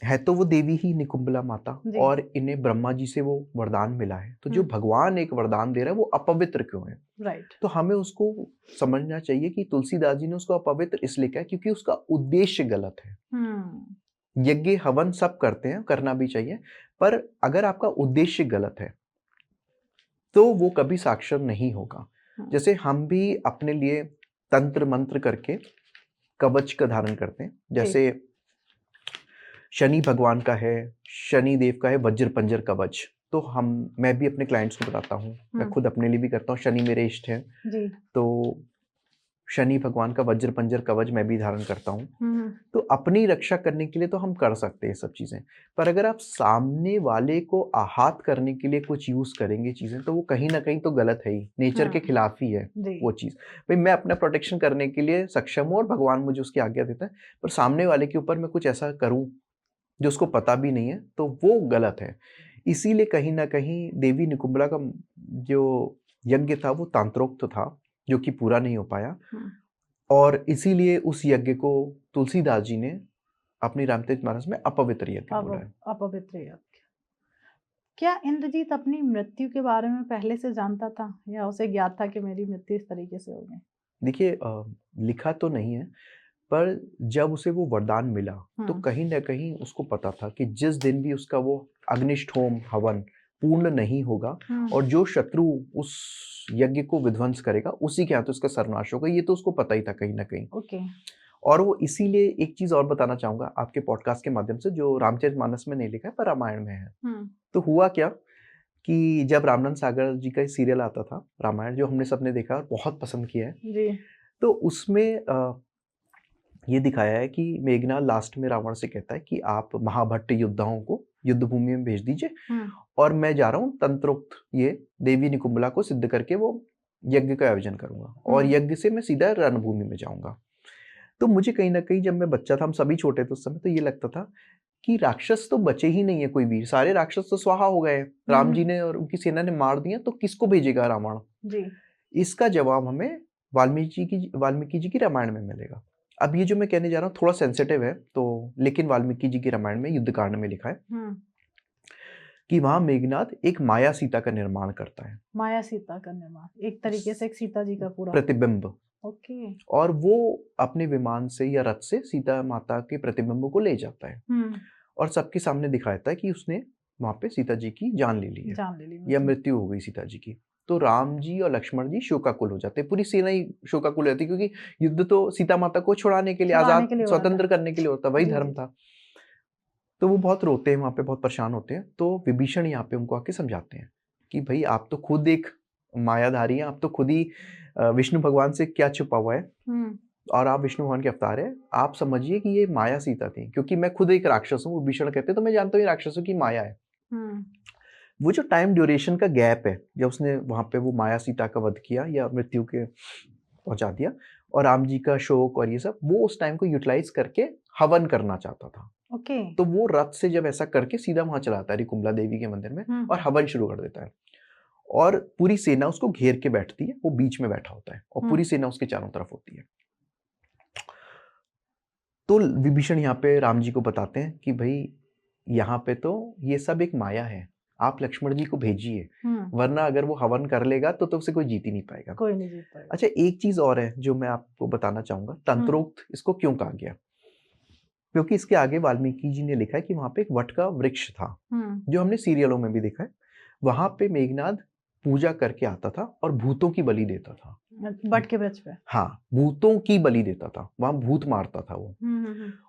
है तो वो देवी ही निकुंबला माता जी। और इन्हें ब्रह्मा जी से वो वरदान मिला है, तो जो भगवान एक वरदान दे रहा है वो अपवित्र क्यों है? राइट। तो हमें उसको समझना चाहिए कि तुलसीदास जी ने उसको अपवित्र इसलिए कहा क्योंकि उसका उद्देश्य गलत है। यज्ञ हवन सब करते हैं, करना भी चाहिए, पर अगर आपका उद्देश्य गलत है तो वो कभी साक्षर नहीं होगा। जैसे हम भी अपने लिए तंत्र मंत्र करके कवच का धारण करते हैं, जैसे शनि भगवान का है, शनि देव का है वज्र पंजर कवच। तो मैं भी अपने क्लाइंट्स को बताता हूँ, मैं खुद अपने लिए भी करता हूँ। शनि मेरे इष्ट हैं, जी। तो शनि भगवान का वज्र पंजर कवच मैं भी धारण करता हूँ। तो अपनी रक्षा करने के लिए तो हम कर सकते हैं सब चीजें, पर अगर आप सामने वाले को आहत करने के लिए कुछ यूज करेंगे चीजें, तो वो कहीं ना कहीं तो गलत है ही, नेचर के खिलाफ ही है वो चीज। भाई मैं अपना प्रोटेक्शन करने के लिए सक्षम हूँ और भगवान मुझे उसकी आज्ञा देता है, पर सामने वाले के ऊपर मैं कुछ ऐसा करूँ जो उसको पता भी नहीं है, तो वो गलत है। इसीलिए कहीं न कहीं देवी निकुंबला का जो यज्ञ था वो तंत्रोक्त था, जो कि पूरा नहीं हो पाया और इसीलिए उस यज्ञ को तुलसीदास जी ने अपनी रामचरितमानस में अपवित्र यज्ञ बोला है। अपवित्र यज्ञ। क्या इंद्रजीत अपनी मृत्यु के बारे में पहले से जानता था या उसे ज्ञात था कि मेरी मृत्यु इस तरीके से होगी? देखिए, लिखा तो नहीं है, पर जब उसे वो वरदान मिला तो कहीं न कहीं उसको पता था कि जिस दिन भी उसका वो अग्निष्ठ होम हवन पूर्ण नहीं होगा और जो शत्रु उस यज्ञ को विध्वंस करेगा उसी के हाथ उसका सर्वनाश होगा, ये तो उसको पता ही था कहीं न कहीं। ओके। और वो इसीलिए एक चीज और बताना चाहूंगा आपके पॉडकास्ट के माध्यम से, जो रामचरितमानस में नहीं लिखा है पर रामायण में है। तो हुआ क्या कि जब रामानंद सागर जी का सीरियल आता था रामायण, जो हमने सबने देखा और बहुत पसंद किया है जी। तो उसमें ये दिखाया है कि मेघनाथ लास्ट में रावण से कहता है कि आप महाभट्ट योद्धाओं को युद्ध भूमि में भेज दीजिए और मैं जा रहा हूँ तंत्रोक्त ये देवी निकुंबला को सिद्ध करके वो यज्ञ का आयोजन करूंगा और यज्ञ से मैं सीधा रणभूमि में जाऊंगा। तो मुझे कहीं ना कहीं, जब मैं बच्चा था, हम सभी छोटे थे उस समय, तो ये लगता था कि राक्षस तो बचे ही नहीं है कोई भी, सारे राक्षस तो स्वाहा हो गए, राम जी ने और उनकी सेना ने मार दिया, तो किसको भेजेगा रावण? जी। इसका जवाब हमें वाल्मीकि जी की रामायण में मिलेगा। अब ये जो मैं कहने जा रहा हूँ थोड़ा सेंसिटिव है, तो लेकिन वाल्मीकि जी की रामायण में युद्धकांड में लिखा है कि वहां मेघनाथ एक माया सीता का निर्माण करता है। माया सीता का निर्माण, एक तरीके से एक सीता जी का पूरा प्रतिबिंब। ओके। और वो अपने विमान से या रथ से सीता माता के प्रतिबिंब को ले जाता है और सबके सामने दिखाता है कि उसने वहां पे सीता जी की जान ले ली है या मृत्यु हो गई सीता जी की। तो राम जी और लक्ष्मण जी शोकाकुल हो जाते हैं, पूरी सेना ही शोकाकुल हो जाती है, क्योंकि युद्ध तो सीता माता को छुड़ाने के लिए, आजाद स्वतंत्र करने के लिए होता, वही धर्म था। तो वो बहुत रोते हैं वहां पे, बहुत परेशान होते हैं। तो विभीषण यहाँ पे उनको आके समझाते हैं कि भाई आप तो खुद एक मायाधारी हैं, आप तो खुद ही विष्णु भगवान से क्या छुपा हुआ है और आप विष्णु भगवान के अवतार है, आप समझिए कि ये माया सीता थी, क्योंकि मैं खुद एक राक्षस हूँ, विभीषण कहते हैं, तो मैं जानता हूँ ये राक्षसों की माया है। वो जो टाइम ड्यूरेशन का गैप है, जब उसने वहां पे वो माया सीता का वध किया या मृत्यु के पहुंचा दिया, और राम जी का शोक और ये सब, वो उस टाइम को यूटिलाइज करके हवन करना चाहता था। ओके। तो वो रथ से जब ऐसा करके सीधा वहां चला आता है कुंभला देवी के मंदिर में और हवन शुरू कर देता है और पूरी सेना उसको घेर के बैठती है, वो बीच में बैठा होता है और पूरी सेना उसके चारों तरफ होती है। तो विभीषण यहाँ पे राम जी को बताते हैं कि भाई यहाँ पे तो ये सब एक माया है, आप लक्ष्मण जी को भेजिए, हम्म। वरना अगर वो हवन कर लेगा तो उससे कोई जीत ही नहीं पाएगा। कोई नहीं जीत पाएगा। अच्छा, एक चीज और है जो मैं आपको बताना चाहूंगा, तंत्रोक्त इसको क्यों कहा गया, क्योंकि इसके आगे वाल्मीकि जी ने लिखा है कि वहां पे एक वट का वृक्ष था, जो हमने सीरियलों में भी देखा है। वहां पे मेघनाद पूजा करके आता था और भूतों की बलि देता था। बट के वृक्ष पे। हाँ, भूतों की बलि देता था, वहां भूत मारता था वो।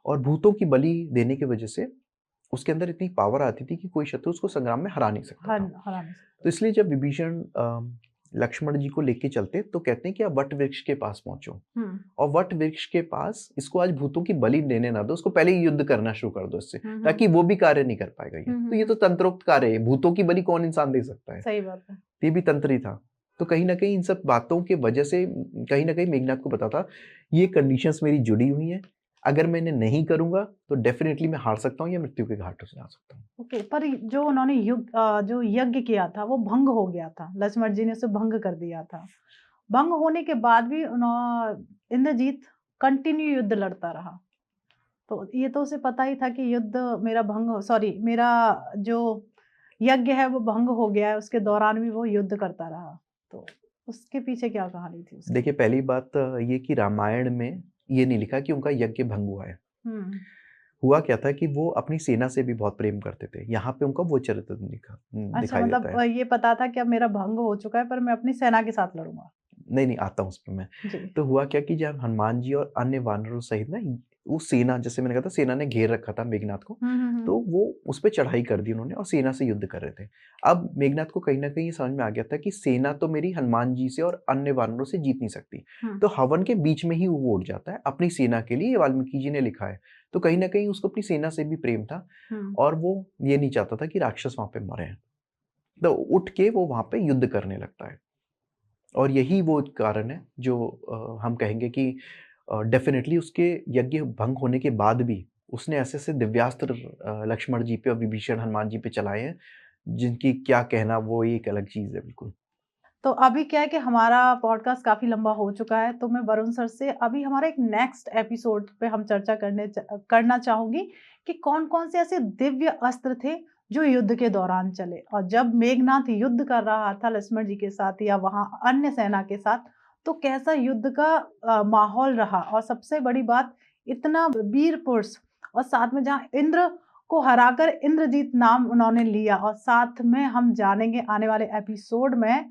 और भूतों की बलि देने की वजह से उसके अंदर इतनी पावर आती थी कि कोई शत्रु उसको संग्राम में हरा नहीं सकता था। हरा नहीं सकता। तो इसलिए जब विभीषण लक्ष्मण जी को लेके चलते तो कहते हैं कि आप वट वृक्ष के पास पहुंचो, और वट वृक्ष के पास इसको आज भूतों की बलि देने ना दो, उसको पहले ही युद्ध करना शुरू कर दो इससे, ताकि वो भी कार्य नहीं कर पाएगा ये। तो ये तो तंत्रोक्त कार्य है, भूतों की बलि कौन इंसान दे सकता है? सही बात है। ये भी तंत्र ही था। तो कहीं ना कहीं इन सब बातों के वजह से कहीं ना कहीं मेघनाथ को पता था ये कंडीशंस मेरी जुड़ी हुई हैं, अगर मैं इन्हें नहीं करूंगा तो डेफिनेटली मैं हार सकता हूँ या मृत्यु के घाटों से जा सकता हूँ। ओके, पर जो उन्होंने जो यज्ञ किया था वो भंग हो गया था, लक्ष्मण जी ने उसे भंग कर दिया था। भंग होने के बाद भी इंद्रजीत कंटिन्यू युद्ध लड़ता रहा। तो ये तो उसे पता ही था कि युद्ध मेरा मेरा जो यज्ञ है वो भंग हो गया है, उसके दौरान भी वो युद्ध करता रहा। तो उसके पीछे क्या कहानी थी उसकी? देखिए, पहली बात ये कि रामायण में ये नहीं लिखा कि उनका यज्ञ भंग हुआ है। हुआ क्या था कि वो अपनी सेना से भी बहुत प्रेम करते थे, यहाँ पे उनका वो चरित्र अच्छा, दिखाई मतलब देता है। ये पता था कि अब मेरा भंग हो चुका है पर मैं अपनी सेना के साथ लड़ूंगा। नहीं आता हूँ उस पर मैं। जी। तो हुआ क्या कि जब हनुमान जी और अन्य वानरों सहित ना वो सेना, जैसे मैंने कहा था, सेना ने घेर रखा था मेघनाथ को, तो वो उस पर चढ़ाई कर दी उन्होंने और सेना से युद्ध कर रहे थे। अब मेघनाथ को कहीं ना कहीं ये समझ में आ गया था कि सेना तो मेरी हनुमान जी से और अन्य वानरों से जीत नहीं सकती, तो हवन के बीच में ही वो उठ जाता है अपनी सेना के लिए, वाल्मीकि जी ने लिखा है। तो कहीं ना कहीं उसको अपनी सेना से भी प्रेम था और वो ये नहीं चाहता था कि राक्षस वहां पे मरे, तो उठ के वो वहां पे युद्ध करने लगता है। और यही वो कारण है जो हम कहेंगे कि डेफिनेटली उसके यज्ञ भंग होने के बाद भी उसने ऐसे दिव्यास्त्र लक्ष्मण जी पे और विभीषण हनुमान जी पे चलाए हैं, जिनकी क्या कहना, वो एक अलग चीज है बिल्कुल। तो अभी क्या है कि हमारा पॉडकास्ट काफी लंबा हो चुका है, तो मैं वरुण सर से अभी हमारा एक नेक्स्ट एपिसोड पे हम चर्चा करना चाहूंगी कि कौन कौन से ऐसे दिव्य अस्त्र थे जो युद्ध के दौरान चले, और जब मेघनाथ युद्ध कर रहा था लक्ष्मण जी के साथ या वहां अन्य सेना के साथ, तो कैसा युद्ध का माहौल रहा। और सबसे बड़ी बात, इतना वीर पुरुष, और साथ में जहाँ इंद्र को हराकर इंद्रजीत नाम उन्होंने लिया, और साथ में हम जानेंगे आने वाले एपिसोड में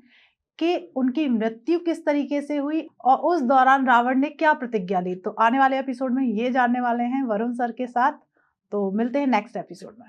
कि उनकी मृत्यु किस तरीके से हुई और उस दौरान रावण ने क्या प्रतिज्ञा ली। तो आने वाले एपिसोड में ये जानने वाले हैं वरुण सर के साथ। तो मिलते हैं नेक्स्ट एपिसोड में।